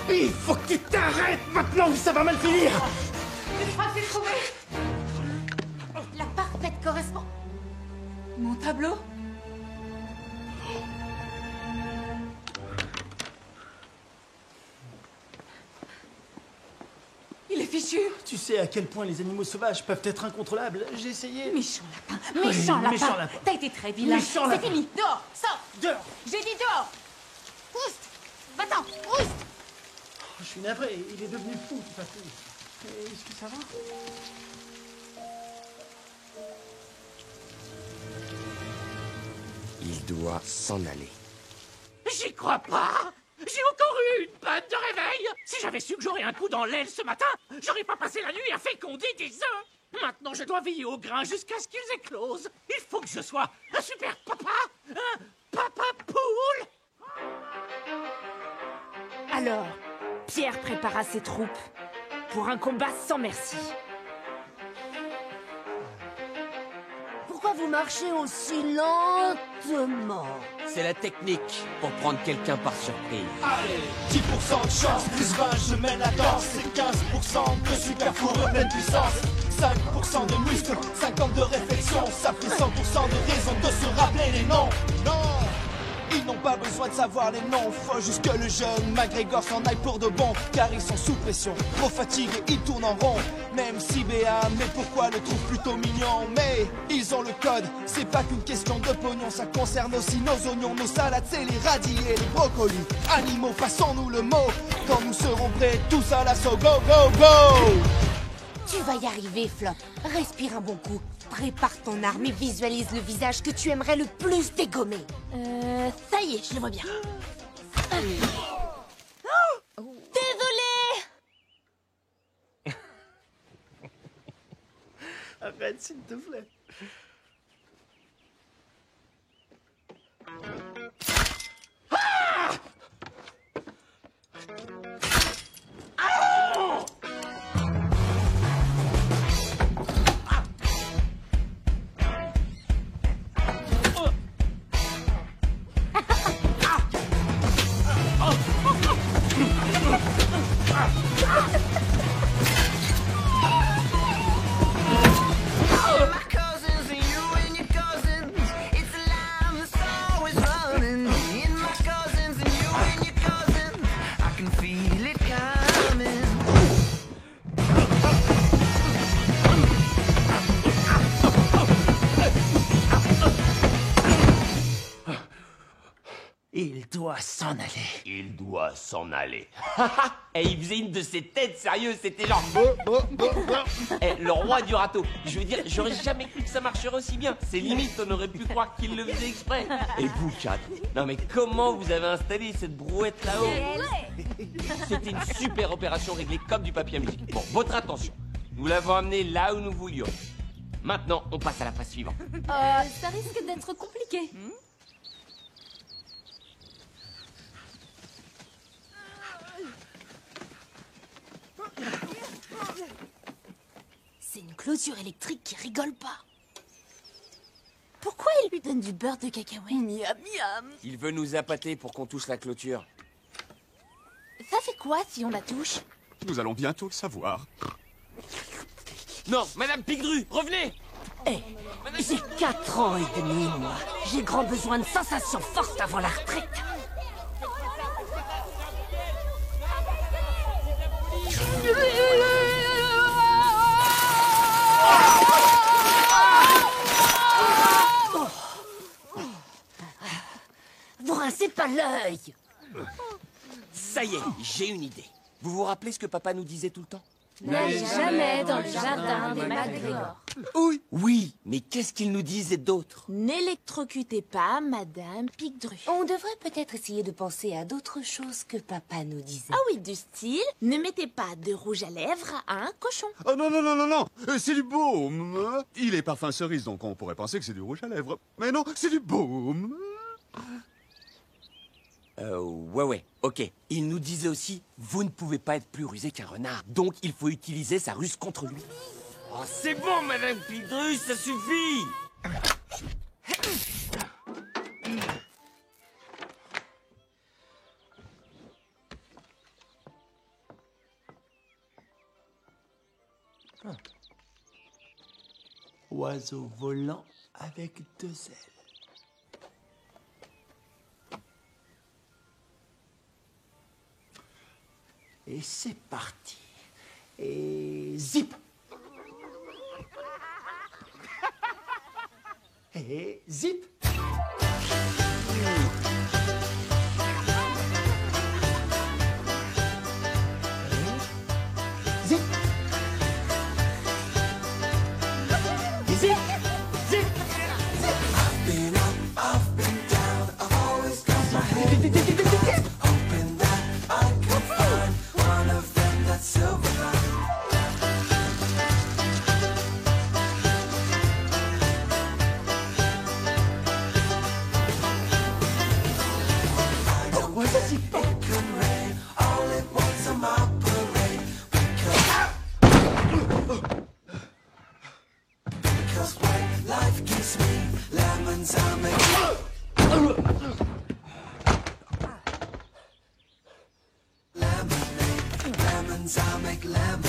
Il faut que tu t'arrêtes maintenant ou ça va mal finir! Je crois que j'ai trouvé la parfaite correspond. Mon tableau? Il est fichu. Tu sais à quel point les animaux sauvages peuvent être incontrôlables. J'ai essayé. Méchant lapin. Oui, Méchant lapin. méchant lapin. T'as été très vilain. Méchant C'est lapin. fini. Dehors. Sors. Dehors. J'ai dit dehors. Oust. Va-t'en. Oust. Je suis navré. Il est devenu fou, tout à fait. Est-ce que ça va? Il doit s'en aller. J'y crois pas! J'ai encore eu une panne de réveil! Si j'avais su que j'aurais un coup dans l'aile ce matin, j'aurais pas passé la nuit à féconder des œufs! Maintenant, je dois veiller au grain jusqu'à ce qu'ils éclosent. Il faut que je sois un super papa! Un papa poule! Alors, Pierre prépara ses troupes pour un combat sans merci. Pourquoi vous marchez aussi lentement? C'est la technique pour prendre quelqu'un par surprise. Allez, 10% de chance, plus 20, je mène la danse. C'est 15% de super fourrure pleine puissance. 5% de muscles, 50 de réflexion. Ça fait 100% de raison de se rappeler les noms. Non, ils n'ont pas besoin de savoir les noms. Faut juste que le jeune McGregor s'en aille pour de bon. Car ils sont sous pression, trop fatigués, ils tournent en rond. Même si Béa, mais pourquoi le trouve plutôt mignon? Mais ils ont le code, c'est pas qu'une question de pognon. Ça concerne aussi nos oignons, nos salades, c'est les radis et les brocolis. Animaux, passons-nous le mot. Quand nous serons prêts, tous à l'assaut, go, go, go! Tu vas y arriver, Flop. Respire un bon coup. Prépare ton arme et visualise le visage que tu aimerais le plus dégommer. Ça y est, je le vois bien. Désolée! Arrête, s'il te plaît. Il doit s'en aller. Il doit s'en aller. Et il faisait une de ses têtes, sérieux, c'était genre... Eh, le roi du râteau. Je veux dire, j'aurais jamais cru que ça marcherait aussi bien. C'est limite, on aurait pu croire qu'il le faisait exprès. Et vous quatre, non mais comment vous avez installé cette brouette là-haut? C'était une super opération réglée comme du papier à musique. Bon, votre attention. Nous l'avons amené là où nous voulions. Maintenant, on passe à la phase suivante. Ça risque d'être compliqué. C'est une clôture électrique qui rigole pas. Pourquoi il lui donne du beurre de cacahuète? Miam, miam. Il veut nous appâter pour qu'on touche la clôture. Ça fait quoi si on la touche? Nous allons bientôt le savoir. Non, Madame Pigru, revenez! J'ai 4 ans et demi, moi. J'ai grand besoin de sensations fortes avant la retraite. Vous rincez pas l'œil. Ça y est, j'ai une idée. Vous vous rappelez ce que papa nous disait tout le temps? N'allez jamais dans le jardin des McGregor. Oui, mais qu'est-ce qu'il nous disait d'autre? N'électrocutez pas Madame Pigru. On devrait peut-être essayer de penser à d'autres choses que papa nous disait. Ah oui, du style, ne mettez pas de rouge à lèvres à un cochon. Oh non, non, non, non, non, c'est du baume. Il est parfum cerise, donc on pourrait penser que c'est du rouge à lèvres. Mais non, c'est du baume. Ouais, ok. Il nous disait aussi, vous ne pouvez pas être plus rusé qu'un renard, donc il faut utiliser sa ruse contre lui. Oh, c'est bon, Madame Pigru, ça suffit! Oiseau volant avec 2 ailes. Et c'est parti. Et zip. Et zip. Zip. Zip. Zip. I've been up, I've been down, I've always got my head hoping that I can find one of them that's silver line. Because when life gives me lemons, I'll make lemonade. Lemons, I'll make lemonade.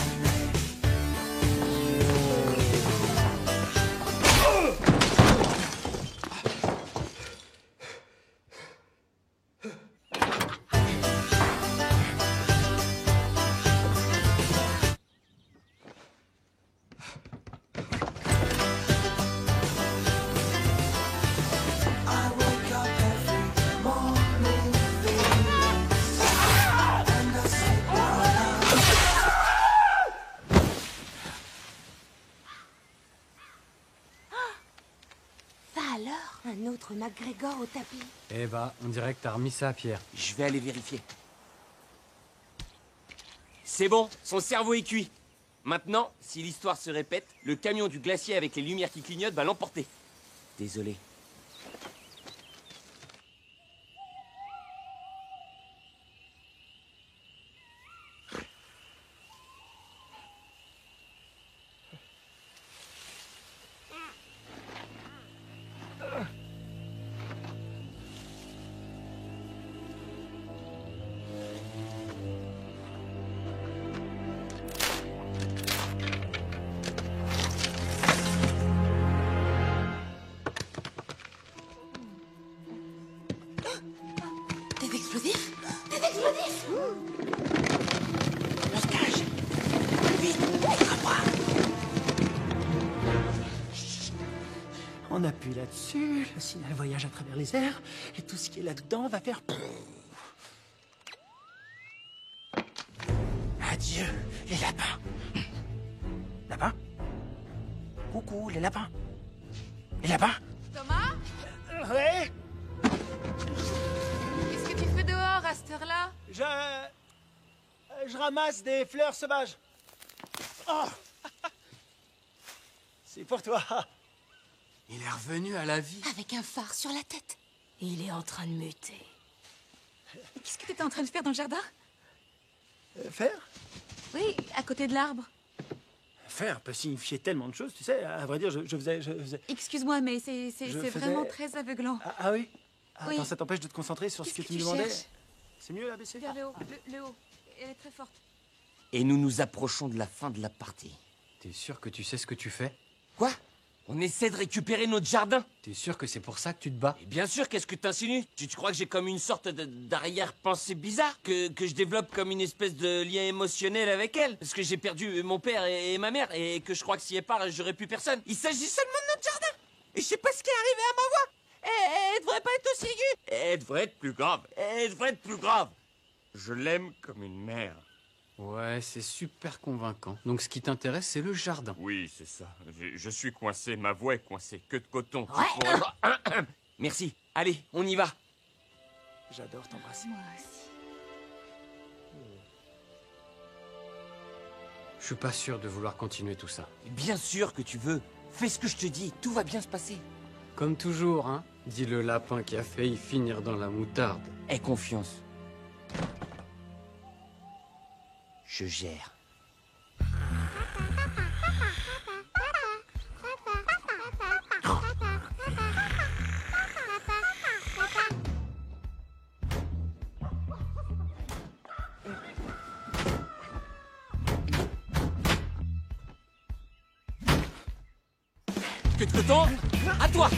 Un autre McGregor au tapis. Eh bah, on dirait que t'as remis ça à Pierre. Je vais aller vérifier. C'est bon, son cerveau est cuit. Maintenant, si l'histoire se répète, le camion du glacier avec les lumières qui clignotent va l'emporter. Désolé. Des explosifs? Des explosifs! On se cache. Vite, attrape-moi. On appuie là-dessus, le signal voyage à travers les airs, et tout ce qui est là-dedans va faire... Adieu, les lapins. Lapins? Coucou, les lapins. Les lapins? Thomas? Ouais? Qu'est-ce que tu fais dehors à cette heure-là? Je ramasse des fleurs sauvages. Oh. C'est pour toi. Il est revenu à la vie. Avec un phare sur la tête. Il est en train de muter. Qu'est-ce que t'étais en train de faire dans le jardin? Faire? Oui, à côté de l'arbre. Faire peut signifier tellement de choses, tu sais. À vrai dire, je faisais... Excuse-moi, mais c'est Je vraiment faisais- très aveuglant. Ah oui? Oui. Attends, ça t'empêche de te concentrer sur ce que Qu'est-ce tu que me tu demandais? cherches? C'est mieux, ABC? Vers le haut, le haut. Elle est très forte. Et nous nous approchons de la fin de la partie. T'es sûr que tu sais ce que tu fais? Quoi? On essaie de récupérer notre jardin. T'es sûr que c'est pour ça que tu te bats? Et bien sûr, qu'est-ce que t'insinues? Tu crois que j'ai comme une sorte d'arrière-pensée bizarre? Que je développe comme une espèce de lien émotionnel avec elle? Parce que j'ai perdu mon père et ma mère, et que je crois que si elle part, j'aurai plus personne. Il s'agit seulement de notre jardin. Et je sais pas ce qui est arrivé à ma voix. Elle devrait pas être aussi aiguë. Elle devrait être plus grave. Elle devrait être plus grave. Je l'aime comme une mère. Ouais, c'est super convaincant. Donc ce qui t'intéresse, c'est le jardin. Oui, c'est ça. Je suis coincé, ma voix est coincée. Que de coton. Merci. Allez, on y va. J'adore t'embrasser. Moi aussi. Je suis pas sûr de vouloir continuer tout ça. Bien sûr que tu veux. Fais ce que je te dis. Tout va bien se passer. Comme toujours, hein? Dit le lapin qui a failli finir dans la moutarde. Aie confiance. Je gère. Que de coton, à toi.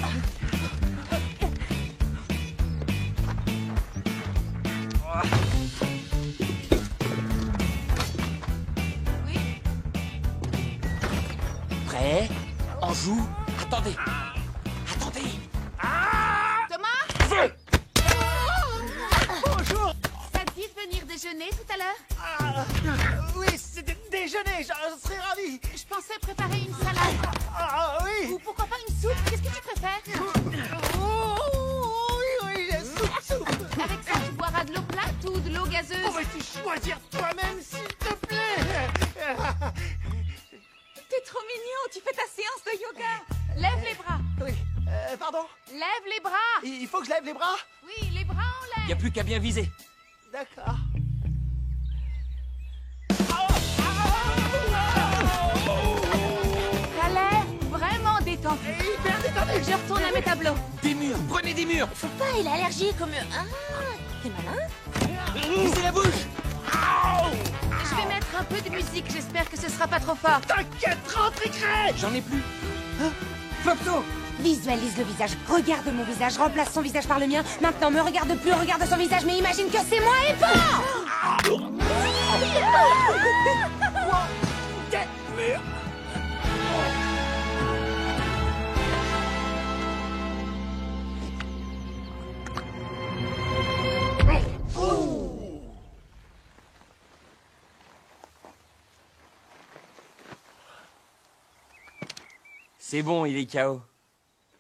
Prêt? On joue? Attendez. Attendez. Thomas? Feu! Bonjour! Ça te dit de venir déjeuner tout à l'heure? Oui, c'est déjeuner, je serais ravi. Je pensais préparer une salade. Ah oui! Ou pourquoi pas une soupe? Qu'est-ce que tu préfères? Oui, soupe. Avec ça, tu boiras de l'eau plate ou de l'eau gazeuse? Pourrais-tu choisir toi-même, s'il te plaît? T'es trop mignon, tu fais ta séance de yoga. Lève les bras. Oui. Pardon? Lève les bras. Il faut que je lève les bras? Oui, les bras en l'air. Y a plus qu'à bien viser. D'accord. T'as l'air vraiment détendu. Hyper détendu. Je retourne à mes tableaux. Des murs, prenez des murs. Faut pas, il est allergique comme... Ah, t'es malin? Visez la bouche. Je vais mettre un peu de musique, j'espère que ce sera pas trop fort. T'inquiète, rentre et crée! J'en ai plus. Flopso! Visualise le visage, regarde mon visage, remplace son visage par le mien. Maintenant, me regarde plus, regarde son visage, mais imagine que c'est moi et pas! Des murs! C'est bon, il est KO.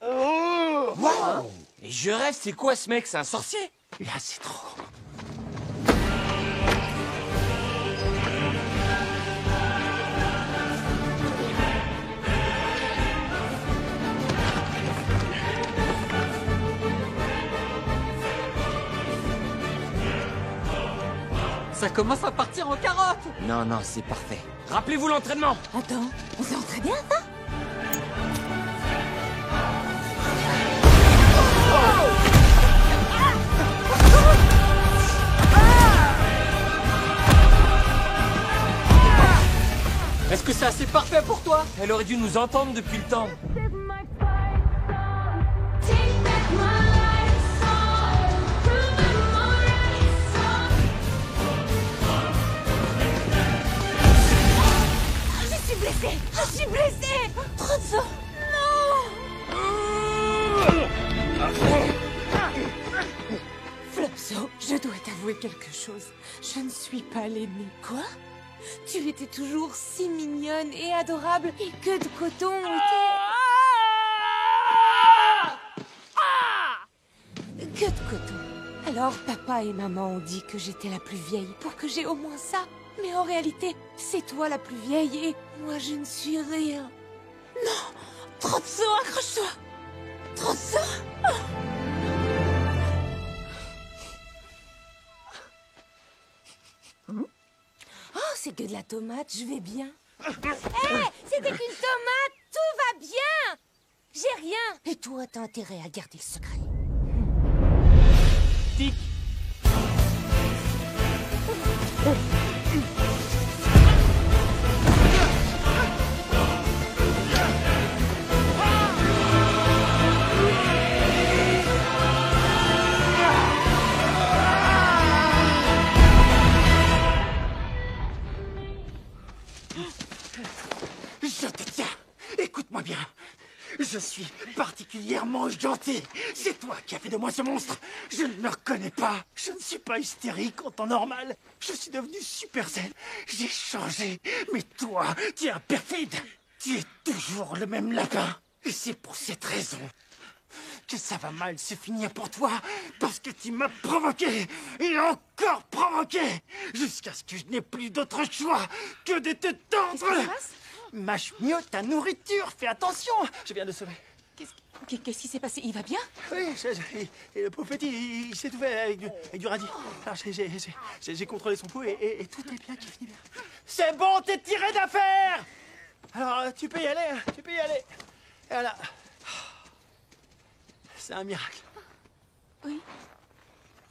Wow. Et je rêve, c'est quoi ce mec? C'est un sorcier? Là, c'est trop. Ça commence à partir en carotte. Non, non, c'est parfait. Rappelez-vous l'entraînement. Attends, on s'est entraîné à ça? Est-ce que c'est assez parfait pour toi? Elle aurait dû nous entendre depuis le temps. Je suis blessée! Je suis blessée! Trop de sang! Non! Flopso, je dois t'avouer quelque chose. Je ne suis pas l'aimée. Quoi? Tu étais toujours si mignonne et adorable. Et que de coton Que de coton. Alors papa et maman ont dit que j'étais la plus vieille pour que j'ai au moins ça. Mais en réalité, c'est toi la plus vieille et moi je ne suis rien. Non! Trop de sang, accroche-toi! Trop de sang! Oh, c'est que de la tomate, je vais bien. Hé, c'était qu'une tomate, tout va bien! J'ai rien! Et toi, t'as intérêt à garder le secret. Tic. Je te tiens. Écoute-moi bien. Je suis particulièrement gentil. C'est toi qui as fait de moi ce monstre. Je ne me reconnais pas. Je ne suis pas hystérique en temps normal. Je suis devenu super zen. J'ai changé. Mais toi, tu es un perfide. Tu es toujours le même lapin. Et c'est pour cette raison que ça va mal se finir pour toi. Parce que tu m'as provoqué. Et encore provoqué. Jusqu'à ce que je n'ai plus d'autre choix que de te tendre. Mâche mieux ta nourriture, fais attention. Je viens de sauver. Qu'est-ce qui s'est passé? Il va bien? Oui, et le pauvre petit, il s'est ouvert avec du radis. Alors j'ai contrôlé son pouls et tout est bien qui finit bien. C'est bon, t'es tiré d'affaire. Alors tu peux y aller, hein, tu peux y aller. Et voilà. C'est un miracle. Oui.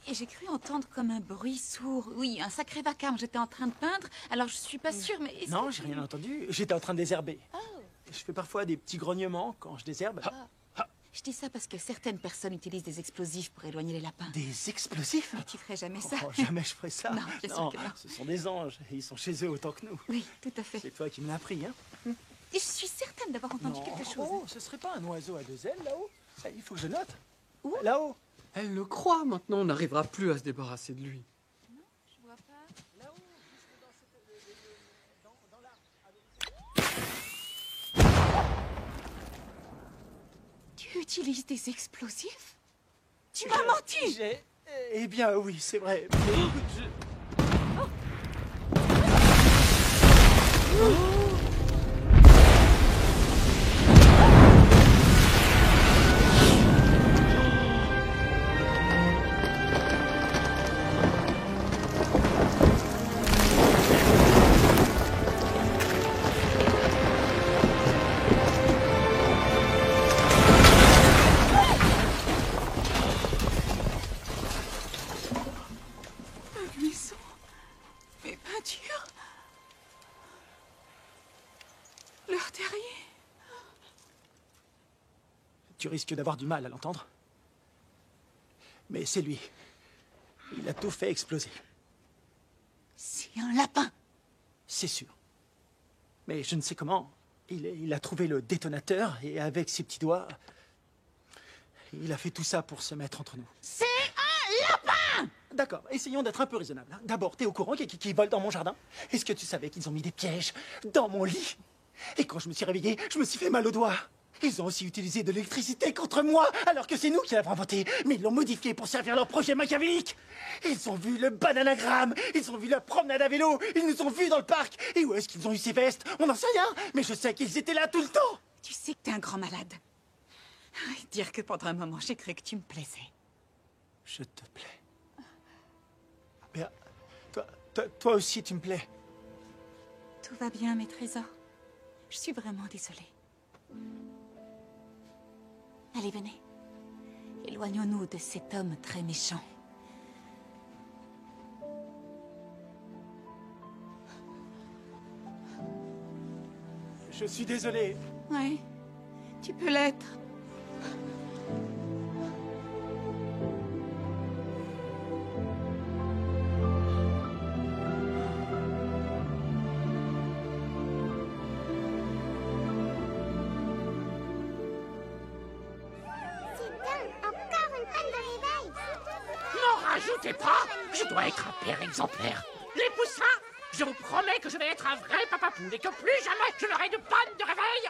Et j'ai cru entendre comme un bruit sourd. Oui, un sacré vacarme. J'étais en train de peindre, alors je suis pas sûre, mais... Non, j'ai rien entendu. J'étais en train de désherber. Je fais parfois des petits grognements quand je désherbe. Je dis ça parce que certaines personnes utilisent des explosifs pour éloigner les lapins. Des explosifs? Mais tu ferais jamais ça. Oh, jamais je ferais ça. Non, bien sûr que non. Ce sont des anges et ils sont chez eux autant que nous. Oui, tout à fait. C'est toi qui me l'as appris, hein? Et je suis certaine d'avoir entendu quelque chose. Oh, ce serait pas un oiseau à deux ailes là-haut? Il faut que je note. Où? Là-haut. Elle le croit, maintenant on n'arrivera plus à se débarrasser de lui. Non, je vois pas. Là-haut, Tu utilises des explosifs? Tu m'as menti! Eh bien, oui, c'est vrai. Mais écoute, Mes peintures. Leur terrier. tu risques d'avoir du mal à l'entendre. Mais c'est lui. Il a tout fait exploser. C'est un lapin. C'est sûr. Mais je ne sais comment. Il a trouvé le détonateur et avec ses petits doigts, il a fait tout ça pour se mettre entre nous. C'est un lapin! D'accord, essayons d'être un peu raisonnables. hein. D'abord, t'es au courant qu'ils volent dans mon jardin? Est-ce que tu savais qu'ils ont mis des pièges dans mon lit? Et quand je me suis réveillé, je me suis fait mal aux doigts. Ils ont aussi utilisé de l'électricité contre moi, alors que c'est nous qui l'avons inventé. Mais ils l'ont modifié pour servir leur projet machiavélique. Ils ont vu le bananagramme, ils ont vu la promenade à vélo, ils nous ont vus dans le parc. Et où est-ce qu'ils ont eu ces vestes? On n'en sait rien, mais je sais qu'ils étaient là tout le temps. Tu sais que t'es un grand malade. Dire que pendant un moment, j'ai cru que tu me plaisais. Je te plais. Béa, Toi aussi, tu me plais. Tout va bien, mes trésors. Je suis vraiment désolée. Allez, venez. Éloignons-nous de cet homme très méchant. Je suis désolé. Oui, tu peux l'être. N'en rajoutez pas. Je dois être un père exemplaire. Les poussins, je vous promets que je vais être un vrai papa poule et que plus jamais je n'aurai de panne de réveil.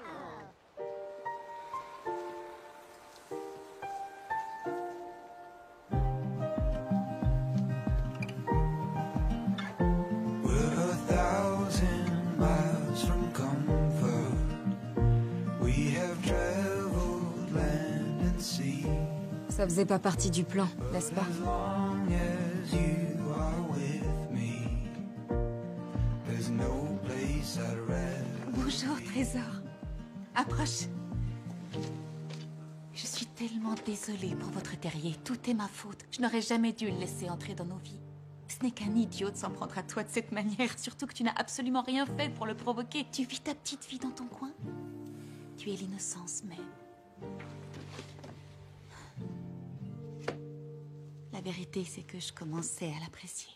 We're 1,000 miles from comfort. We have traveled land and sea. Ça faisait pas partie du plan, n'est-ce pas? As long as you are with me, there's no place I'd rather. Bonjour, trésor. Approche. Je suis tellement désolée pour votre terrier. Tout est ma faute. Je n'aurais jamais dû le laisser entrer dans nos vies. Ce n'est qu'un idiot de s'en prendre à toi de cette manière. Surtout que tu n'as absolument rien fait pour le provoquer. Tu vis ta petite vie dans ton coin. Tu es l'innocence même. La vérité, c'est que je commençais à l'apprécier.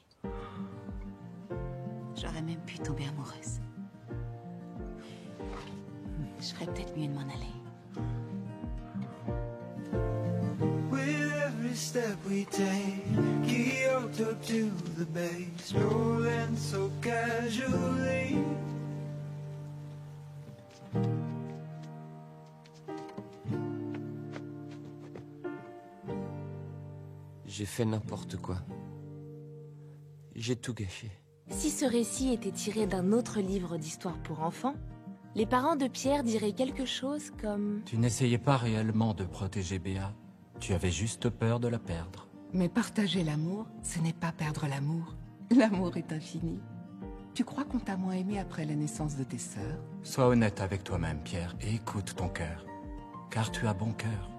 J'aurais même pu tomber amoureuse. Je ferais peut-être mieux de m'en aller. With every step we take, keyed up to the bay, strolling so casually. J'ai fait n'importe quoi. J'ai tout gâché. Si ce récit était tiré d'un autre livre d'histoire pour enfants, les parents de Pierre diraient quelque chose comme... Tu n'essayais pas réellement de protéger Béa. Tu avais juste peur de la perdre. Mais partager l'amour, ce n'est pas perdre l'amour. L'amour est infini. Tu crois qu'on t'a moins aimé après la naissance de tes sœurs? Sois honnête avec toi-même, Pierre, et écoute ton cœur. Car tu as bon cœur.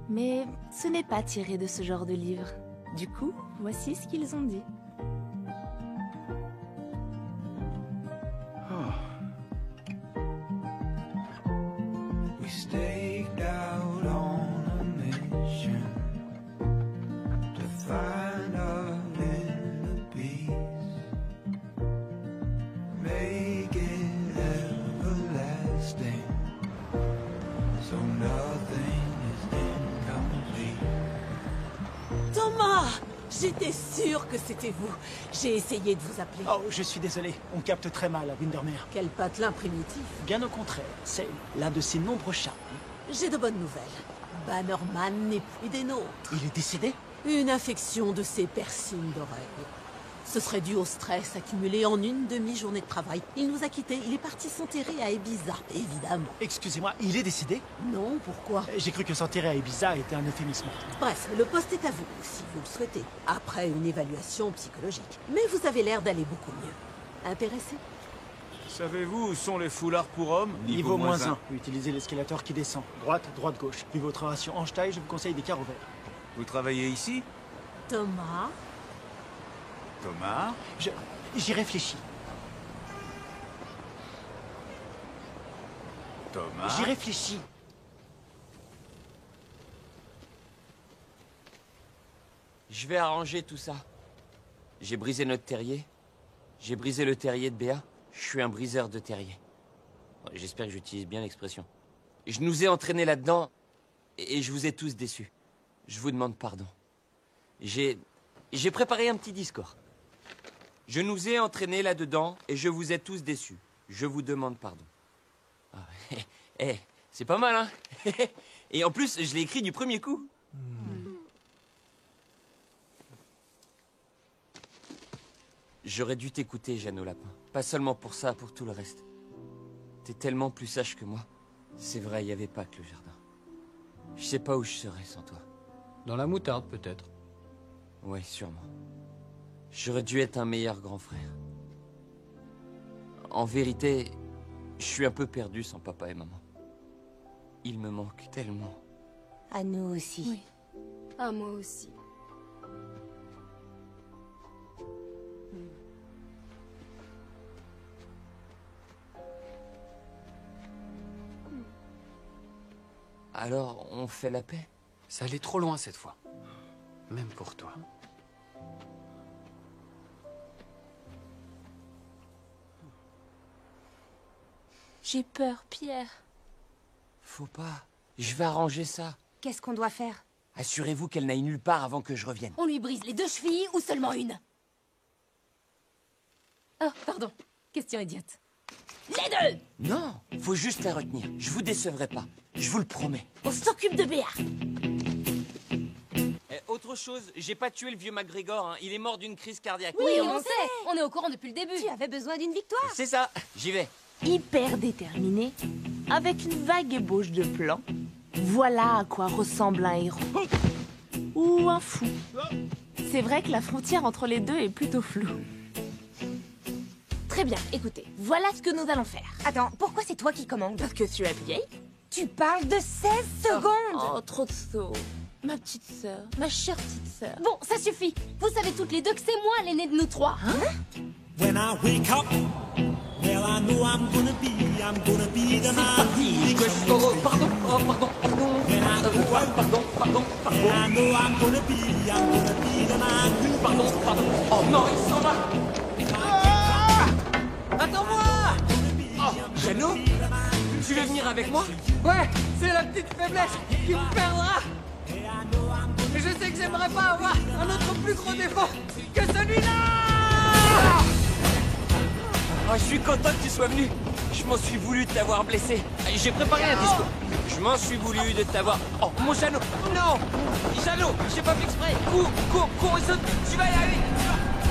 Mais ce n'est pas tiré de ce genre de livre. Du coup, voici ce qu'ils ont dit. We staked out on a mission to find our inner peace, make it everlasting, so nothing is incomplete. Thomas! J'étais sûre que c'était vous. J'ai essayé de vous appeler. Oh, je suis désolé. On capte très mal à Windermere. Quel patelin primitif. Bien au contraire. C'est l'un de ses nombreux charmes. J'ai de bonnes nouvelles. Bannerman n'est plus des nôtres. Il est décédé? Une infection de ses piercings d'oreille. Ce serait dû au stress accumulé en une demi-journée de travail. Il nous a quittés. Il est parti s'enterrer à Ibiza, évidemment. Excusez-moi, il est décédé? Non, pourquoi? J'ai cru que s'enterrer à Ibiza était un euphémisme. Bref, le poste est à vous, si vous le souhaitez, après une évaluation psychologique. Mais vous avez l'air d'aller beaucoup mieux. Intéressé? Savez-vous où sont les foulards pour hommes? Niveau moins 1. Utilisez l'escalator qui descend. Droite, droite, gauche. Vu votre ration en taille, je vous conseille des carreaux verts. Vous travaillez ici? Thomas? Thomas? J'y réfléchis. Thomas? J'y réfléchis. Je vais arranger tout ça. J'ai brisé notre terrier. J'ai brisé le terrier de Béa. Je suis un briseur de terrier. J'espère que j'utilise bien l'expression. Je nous ai entraînés là-dedans et je vous ai tous déçus. Je vous demande pardon. J'ai préparé un petit discours. Je nous ai entraînés là-dedans et je vous ai tous déçus. Je vous demande pardon. Ah, c'est pas mal, hein? Et en plus, je l'ai écrit du premier coup. J'aurais dû t'écouter, Jeanne au lapin. Pas seulement pour ça, pour tout le reste. T'es tellement plus sage que moi. C'est vrai, il n'y avait pas que le jardin. Je sais pas où je serais sans toi. Dans la moutarde, peut-être. Ouais, sûrement. J'aurais dû être un meilleur grand frère. En vérité, je suis un peu perdu sans papa et maman. Ils me manquent tellement. À nous aussi. Oui. À moi aussi. Alors, on fait la paix? Ça allait trop loin cette fois. Même pour toi. J'ai peur, Pierre. Faut pas. Je vais arranger ça. Qu'est-ce qu'on doit faire? Assurez-vous qu'elle n'aille nulle part avant que je revienne. On lui brise les 2 chevilles ou seulement une? Oh, pardon. Question idiote. Les 2! Non, faut juste la retenir. Je vous décevrai pas. Je vous le promets. On s'occupe de Béa. Autre chose, j'ai pas tué le vieux McGregor, hein. Il est mort d'une crise cardiaque. Oui, on sait. On est au courant depuis le début. Tu avais besoin d'une victoire. C'est ça, j'y vais. Hyper déterminé, avec une vague ébauche de plan, voilà à quoi ressemble un héros. Ou un fou. C'est vrai que la frontière entre les deux est plutôt floue. Très bien, écoutez, voilà ce que nous allons faire. Attends, pourquoi c'est toi qui commandes? Parce que tu es vieille. Tu parles de 16 secondes. Oh, trop de saut. Ma petite sœur, ma chère petite sœur. Bon, ça suffit. Vous savez toutes les deux que c'est moi l'aîné de nous 3. Hein? When I wake up, well I know I'm gonna be the man. Pardon. When I go out, Pardon. well I know I'm gonna be the man. Pardon. Oh non, il s'en va. Attends-moi. Oh, Jeannot, tu veux venir avec moi? Ouais, c'est la petite faiblesse qui me perdra. Mais je sais que j'aimerais pas avoir un autre plus gros défaut que celui-là. Oh, je suis content que tu sois venu. Je m'en suis voulu de t'avoir blessé. J'ai préparé un discours. Je m'en suis voulu de t'avoir... Oh, mon Jeannot. Non, Jeannot, j'ai pas fait exprès. Cours et saute. Tu vas y arriver.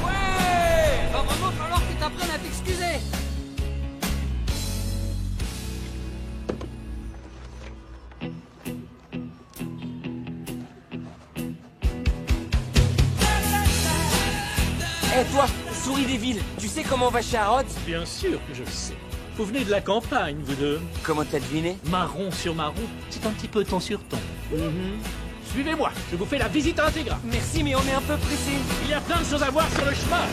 Ouais. Va vraiment falloir que t'apprennes à t'excuser. Eh toi, souris des villes, tu sais comment on va chez Harrods? Bien sûr que je le sais. Vous venez de la campagne, vous deux. Comment t'as deviné? Marron sur marron, c'est un petit peu ton sur ton. Suivez-moi, je vous fais la visite intégrale. Merci, mais on est un peu pressé. Il y a plein de choses à voir sur le chemin.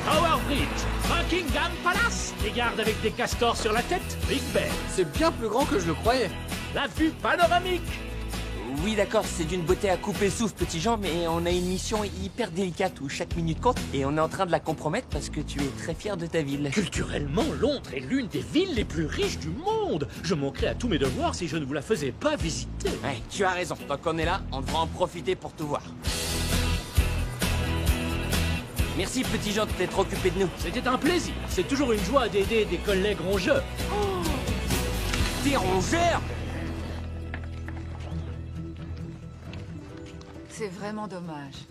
Tower Bridge, Buckingham Palace, les gardes avec des castors sur la tête, Big Ben. C'est bien plus grand que je le croyais. La vue panoramique. Oui, d'accord, c'est d'une beauté à couper le souffle, petit Jean, mais on a une mission hyper délicate où chaque minute compte et on est en train de la compromettre parce que tu es très fier de ta ville. Culturellement, Londres est l'une des villes les plus riches du monde. Je manquerais à tous mes devoirs si je ne vous la faisais pas visiter. Ouais, tu as raison. Tant qu'on est là, on devra en profiter pour tout voir. Merci, petit Jean, de t'être occupé de nous. C'était un plaisir. C'est toujours une joie d'aider des collègues rongeurs. Oh, des rongeurs? C'est vraiment dommage.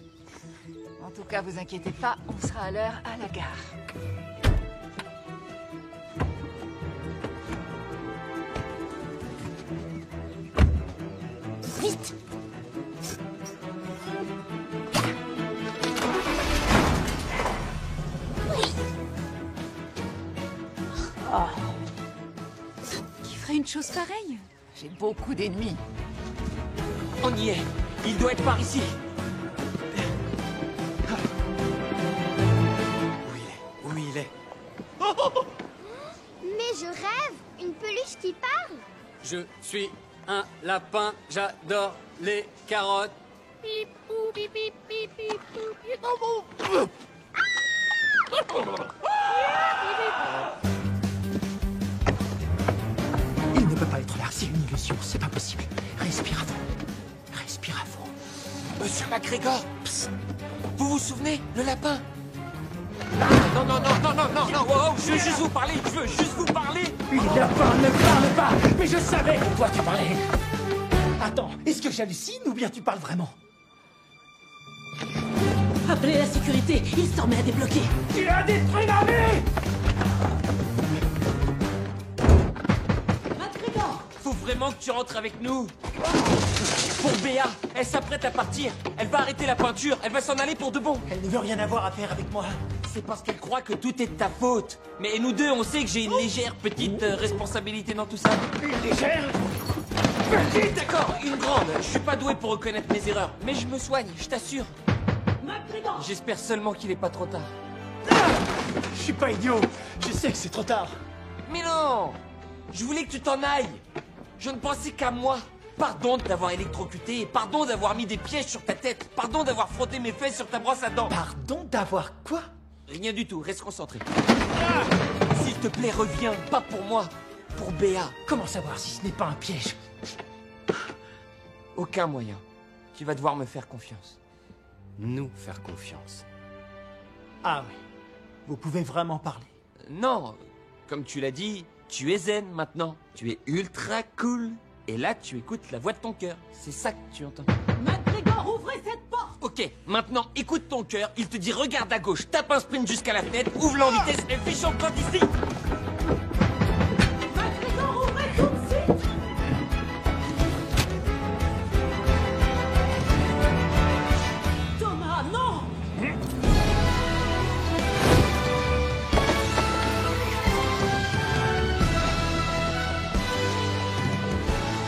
En tout cas, vous inquiétez pas, on sera à l'heure à la gare. Vite! Oui. Oh. Qui ferait une chose pareille? J'ai beaucoup d'ennemis. On y est. Il doit être par ici. Où il est? Mais je rêve! Une peluche qui parle! Je suis un lapin, j'adore les carottes. Pip, pou, pip, pip, pip, pip, pip, Il ne peut pas être là, c'est une illusion, c'est pas possible. Respire à fond. Respire à fond. Monsieur McGregor, psst. Vous vous souvenez, le lapin? Non, oh, je veux juste vous parler, Le lapin ne parle pas. Mais je savais que toi tu parlais. Attends, est-ce que j'hallucine ou bien tu parles vraiment? Appelez la sécurité, il s'en met à débloquer. Tu as détruit ma vie! McGregor, faut vraiment que tu rentres avec nous. Pour Béa, elle s'apprête à partir. Elle va arrêter la peinture, elle va s'en aller pour de bon. Elle ne veut rien avoir à faire avec moi. C'est parce qu'elle croit que tout est de ta faute. Mais nous deux, on sait que j'ai une légère petite responsabilité dans tout ça. Une légère? D'accord, une grande. Je suis pas doué pour reconnaître mes erreurs, mais je me soigne, je t'assure. J'espère seulement qu'il est pas trop tard. Je suis pas idiot. Je sais que c'est trop tard. Mais non! Je voulais que tu t'en ailles. Je ne pensais qu'à moi. Pardon de t'avoir électrocuté, pardon d'avoir mis des pièges sur ta tête, pardon d'avoir frotté mes fesses sur ta brosse à dents. Pardon d'avoir quoi? Rien du tout, reste concentré. S'il te plaît, reviens, pas pour moi, pour Béa. Comment savoir si ce n'est pas un piège? Aucun moyen. Tu vas devoir me faire confiance. Nous faire confiance. Ah oui. Vous pouvez vraiment parler. Non, comme tu l'as dit, tu es zen maintenant. Tu es ultra cool. Et là, tu écoutes la voix de ton cœur. C'est ça que tu entends. McGregor, ouvrez cette porte! Ok, maintenant, écoute ton cœur. Il te dit regarde à gauche, tape un sprint jusqu'à la fenêtre, ouvre-la en vitesse et fiche en porte d'ici. McGregor, ouvrez tout de suite! Thomas, non!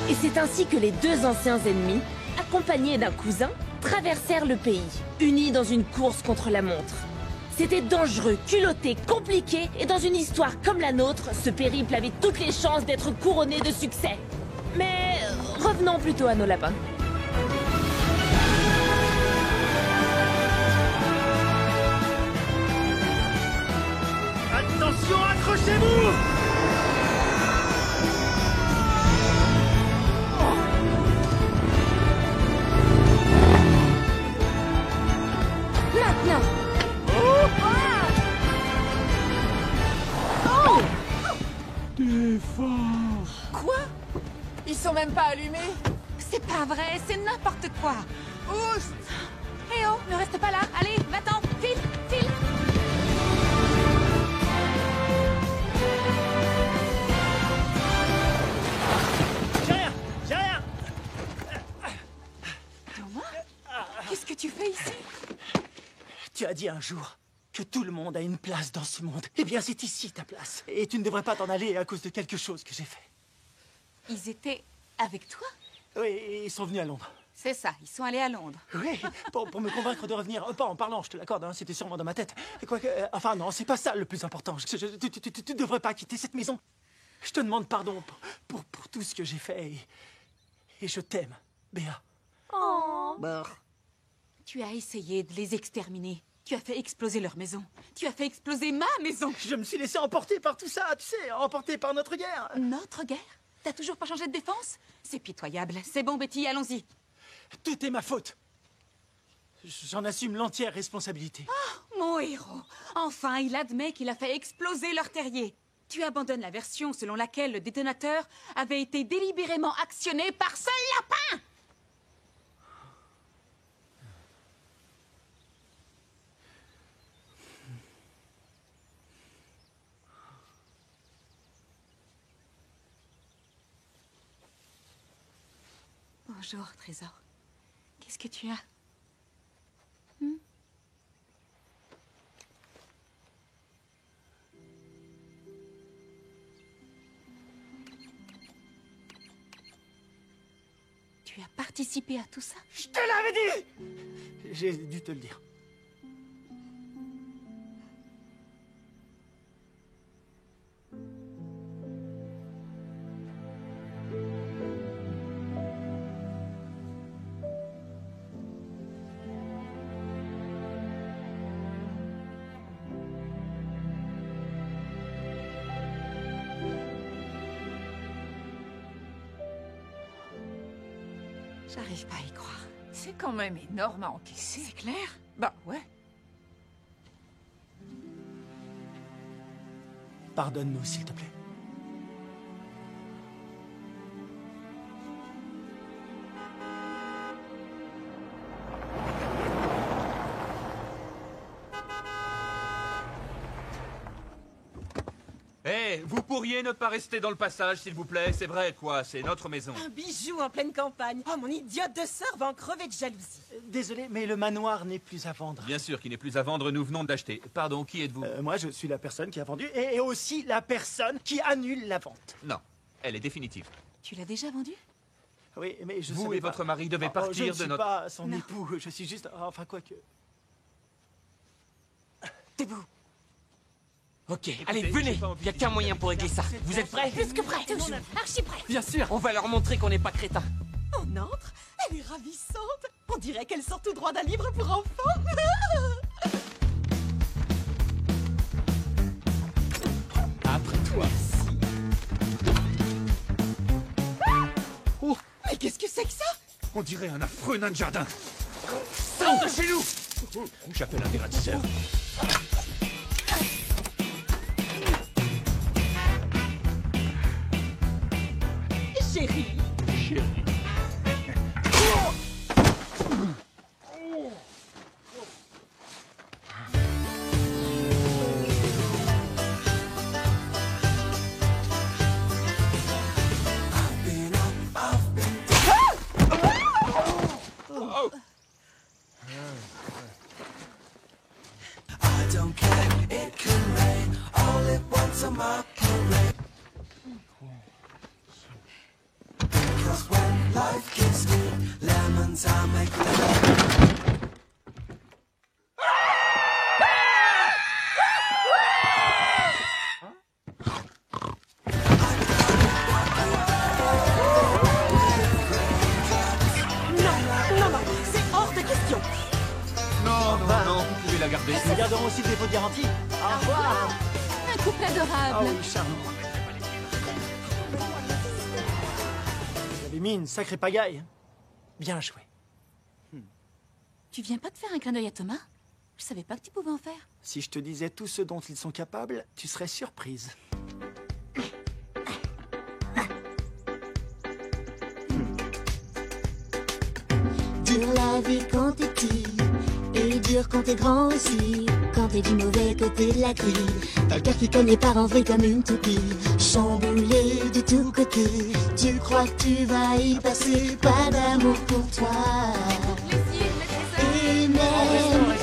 Et c'est ainsi que les deux anciens ennemis, accompagnés d'un cousin, traversèrent le pays, unis dans une course contre la montre. C'était dangereux, culotté, compliqué, et dans une histoire comme la nôtre, ce périple avait toutes les chances d'être couronné de succès. Mais revenons plutôt à nos lapins. Attention, accrochez-vous! Maintenant! Défense! Quoi? Ils sont même pas allumés? C'est pas vrai, c'est n'importe quoi. Oust! Eh oh, ne reste pas là. Allez, va-t'en, file, file. J'ai rien! J'ai rien! Thomas? Qu'est-ce que tu fais ici? Tu as dit un jour que tout le monde a une place dans ce monde. Eh bien, c'est ici ta place. Et tu ne devrais pas t'en aller à cause de quelque chose que j'ai fait. Ils étaient avec toi? Oui, ils sont venus à Londres. C'est ça, ils sont allés à Londres. Oui, pour me convaincre de revenir. Pas en parlant, je te l'accorde, hein, c'était sûrement dans ma tête. Quoique, enfin non, c'est pas ça le plus important. Tu devrais pas quitter cette maison. Je te demande pardon pour tout ce que j'ai fait. Et je t'aime, Béa. Oh. Tu as essayé de les exterminer. Tu as fait exploser leur maison. Tu as fait exploser ma maison. Je me suis laissé emporter par tout ça, tu sais, emporter par notre guerre. Notre guerre? T'as toujours pas changé de défense? C'est pitoyable. C'est bon, Betty, allons-y. Tout est ma faute. J'en assume l'entière responsabilité. Oh, mon héros. Enfin, il admet qu'il a fait exploser leur terrier. Tu abandonnes la version selon laquelle le détonateur avait été délibérément actionné par ce lapin. Bonjour, Trésor. Qu'est-ce que tu as? Tu as participé à tout ça? Je te l'avais dit! J'ai dû te le dire. J'arrive pas à y croire. C'est quand même énorme à encaisser. C'est clair? Bah ouais. Pardonne-nous, s'il te plaît. Hé, Hé, vous pourriez ne pas rester dans le passage, s'il vous plaît. C'est vrai, quoi. C'est notre maison. Un bijou en pleine campagne. Oh, mon idiote de sœur va en crever de jalousie. Désolé, mais le manoir n'est plus à vendre. Bien sûr qu'il n'est plus à vendre, nous venons de l'acheter. Pardon, qui êtes-vous? Moi, je suis la personne qui a vendu et aussi la personne qui annule la vente. Non, elle est définitive. Tu l'as déjà vendu? Oui, mais je Vous savais et pas. votre mari devez je partir ne de suis notre... pas son époux, je suis juste... Enfin, quoi que... Debout. Ok, allez, venez. Il n'y a qu'un moyen pour régler ça. Vous êtes prêts? Plus que prêt, toujours. Archi prêt. Bien sûr. On va leur montrer qu'on n'est pas crétins. On entre. Elle est ravissante. On dirait qu'elle sort tout droit d'un livre pour enfants. Après toi. Oh, mais qu'est-ce que c'est que ça? On dirait un affreux nain de jardin. Sors de chez nous! J'appelle un dératisseur. Chérie. Chérie. I don't care, it can rain all at once on my parade. Because when life gives me lemons, I make lemonade. Non, c'est hors de question. Non, vous pouvez la garder. Nous garderons aussi le dépôt de garantie. Au revoir. Un couple adorable. Ah oui, charmant. Vous avez mis une sacrée pagaille. Bien joué. Tu viens pas de faire un clin d'œil à Thomas? Je savais pas que tu pouvais en faire. Si je te disais tout ce dont ils sont capables, tu serais surprise. Dur la vie quand t'es petit, et dur quand t'es grand aussi. Quand t'es du mauvais côté de la grille, t'as le cœur qui cogne les parents vrais comme une toupie. Chamboulé de tous côtés, tu crois que tu vas y passer, pas d'amour pour toi. Et même,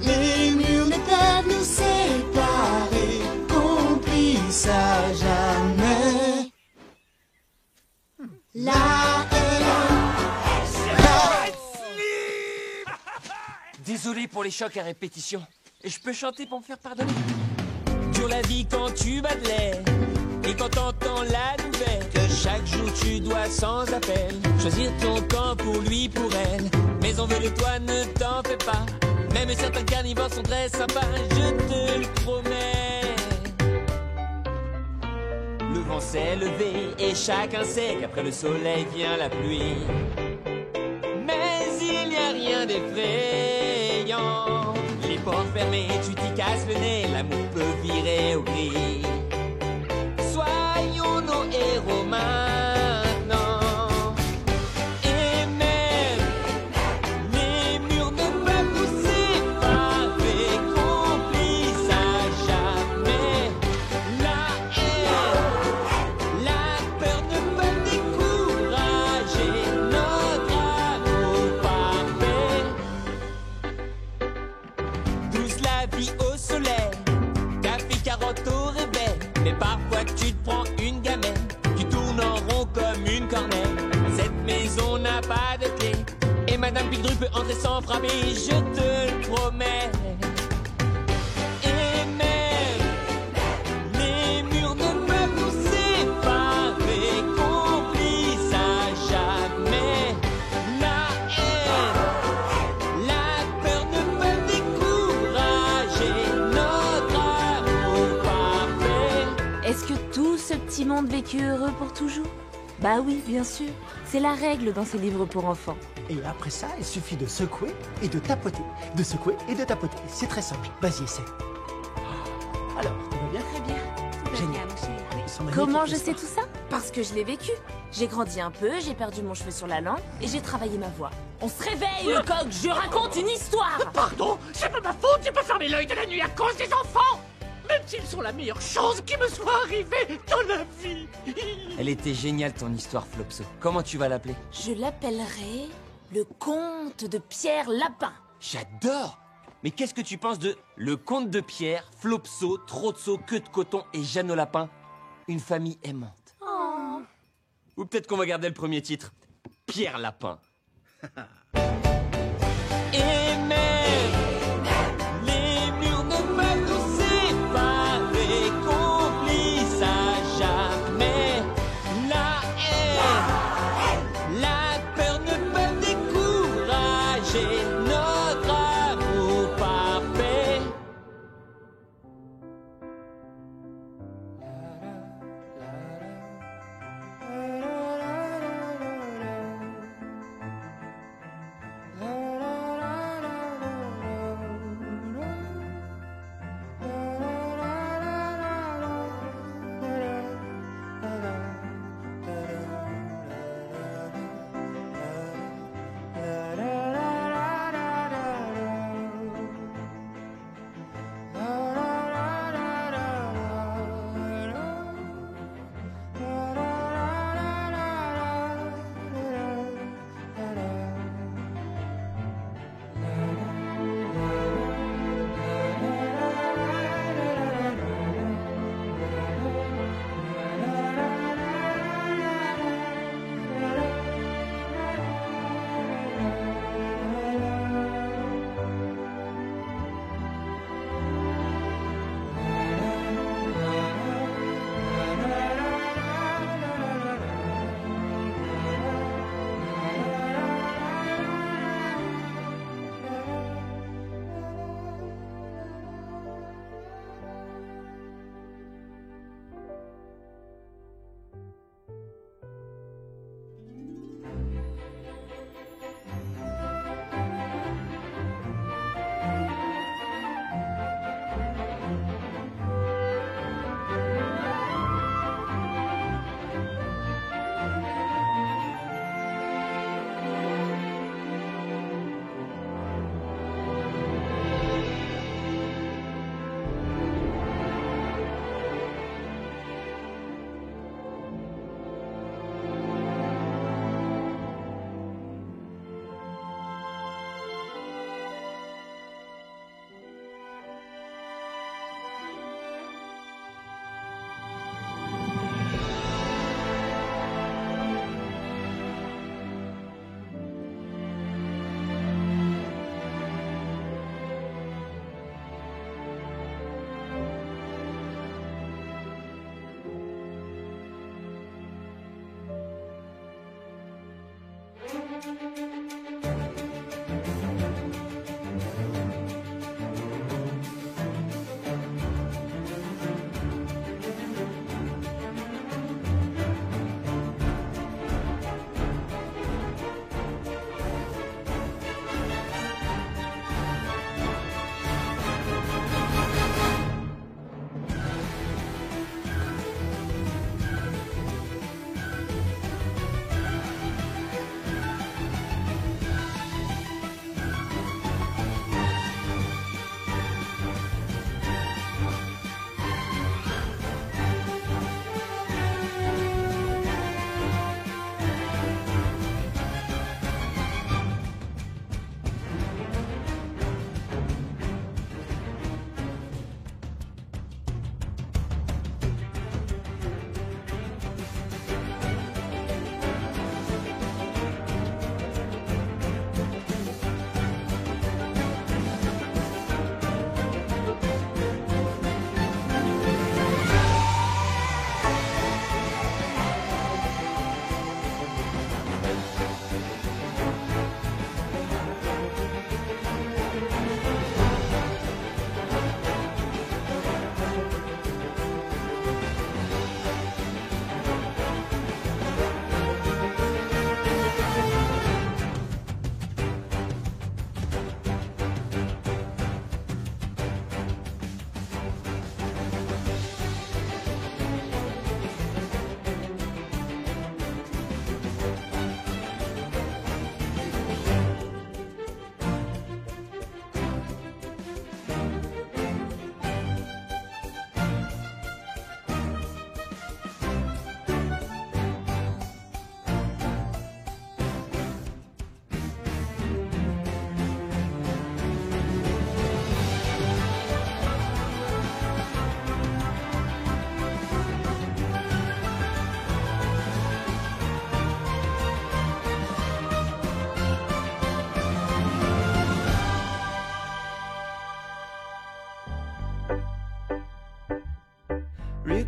les murs ne peuvent nous séparer, complices à jamais. La Désolé pour les chocs à répétition. Et je peux chanter pour me faire pardonner. Dure la vie quand tu bats de l'air. Et quand t'entends la nouvelle que chaque jour tu dois sans appel choisir ton camp pour lui, pour elle. Mais on veut de toi, ne t'en fais pas. Même certains carnivores sont très sympas, je te le promets. Le vent s'est levé et chacun sait qu'après le soleil vient la pluie. Mais il n'y a rien d'effrayant. Les portes fermées, tu t'y casses le nez, l'amour peut virer au gris. Soyons nos héros maintenant. Et même les murs ne peuvent nous séparer, complices à jamais. La haine, la peur ne peuvent décourager notre amour parfait. Douce la vie au soleil, café carotte au réveil. Mais parfois tu te prends une gamelle, tu tournes en rond comme une cornelle. Cette maison n'a pas de clé, et Madame Pigru peut entrer sans frapper, je te le promets. Et même les murs ne peuvent nous séparer, complices à jamais. La haine, la peur ne peuvent décourager notre amour parfait. Est-ce que tout ce petit monde vécut heureux pour toujours? Bah oui, bien sûr. C'est la règle dans ces livres pour enfants. Et après ça, il suffit de secouer et de tapoter. De secouer et de tapoter. C'est très simple. Vas-y, essaie. Alors, tout va bien? Très bien. Génial. Ils sont Comment magnifiques, je sais tout ça? Parce que je l'ai vécu. J'ai grandi un peu, j'ai perdu mon cheveu sur la langue et j'ai travaillé ma voix. On se réveille, le coq, je raconte une histoire. Pardon, c'est pas ma faute, j'ai pas fermé l'œil de la nuit à cause des enfants. Mais Ils sont la meilleure chose qui me soit arrivée dans la vie. Elle était géniale ton histoire, Flopso. Comment tu vas l'appeler? Je l'appellerai le conte de Pierre Lapin. J'adore! Mais qu'est-ce que tu penses de Le Conte de Pierre, Flopso, Trotso, Queue de Coton et Jeanne au Lapin? Une famille aimante. Oh. Ou peut-être qu'on va garder le premier titre. Pierre Lapin. Et même les murs ne peuvent nous séparer, complices à jamais. La haine, la peur ne peuvent décourager notre amour parfait.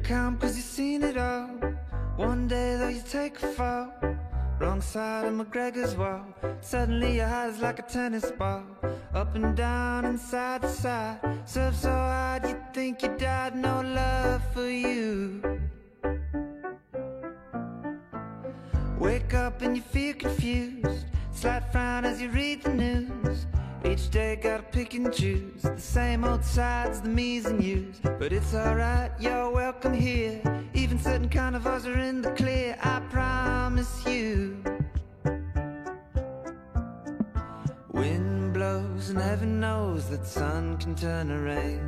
calm cause you've seen it all. One day though you take a fall, wrong side of McGregor's wall. Suddenly your heart is like a tennis ball, up and down and side to side. Serve so hard you think you died, no love for you. Wake up and you feel confused, slight frown as you read the news. Each day gotta pick and choose, the same old sides, the me's and you's. But it's alright, you're welcome here. Even certain carnivores are in the clear, I promise you. Wind blows and heaven knows that sun can turn to rain.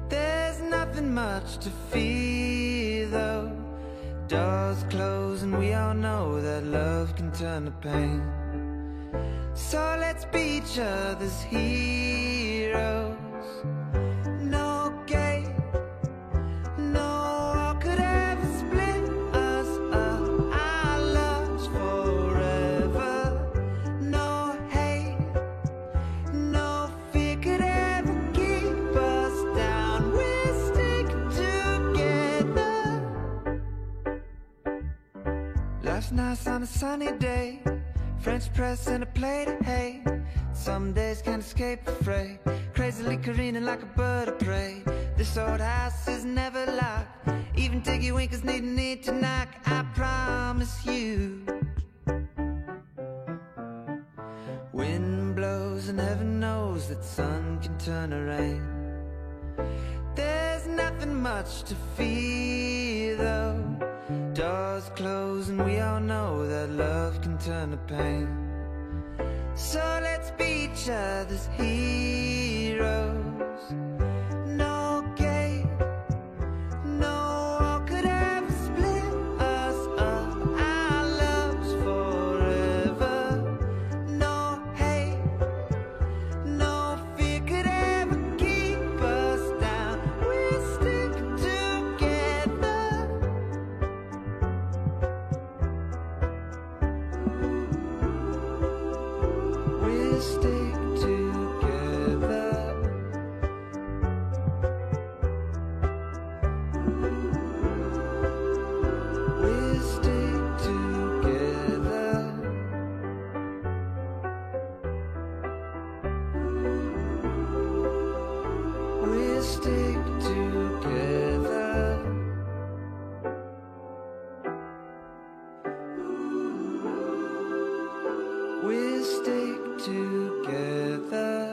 There's nothing much to fear though. Doors close and we all know that love can turn to pain. So let's be each other's heroes. No gate, no wall could ever split us up. Our love's forever. No hate, no fear could ever keep us down. We'll stick together. Life's nice on a sunny day, French press and a plate of hay. Some days can't escape the fray, crazily careening like a bird of prey. This old house is never locked, even Tiggy Winkers need to knock. I promise you. Wind blows and heaven knows that sun can turn to rain. There's nothing much to fear though. Doors close and we all know that love can turn to pain. So let's be each other's heroes. No gate, no wall could ever split us up. Our love's forever. No hate, no fear could ever keep us down. We'll stick together. We'll stick together. We'll stick together. We'll stick together. We'll stick together.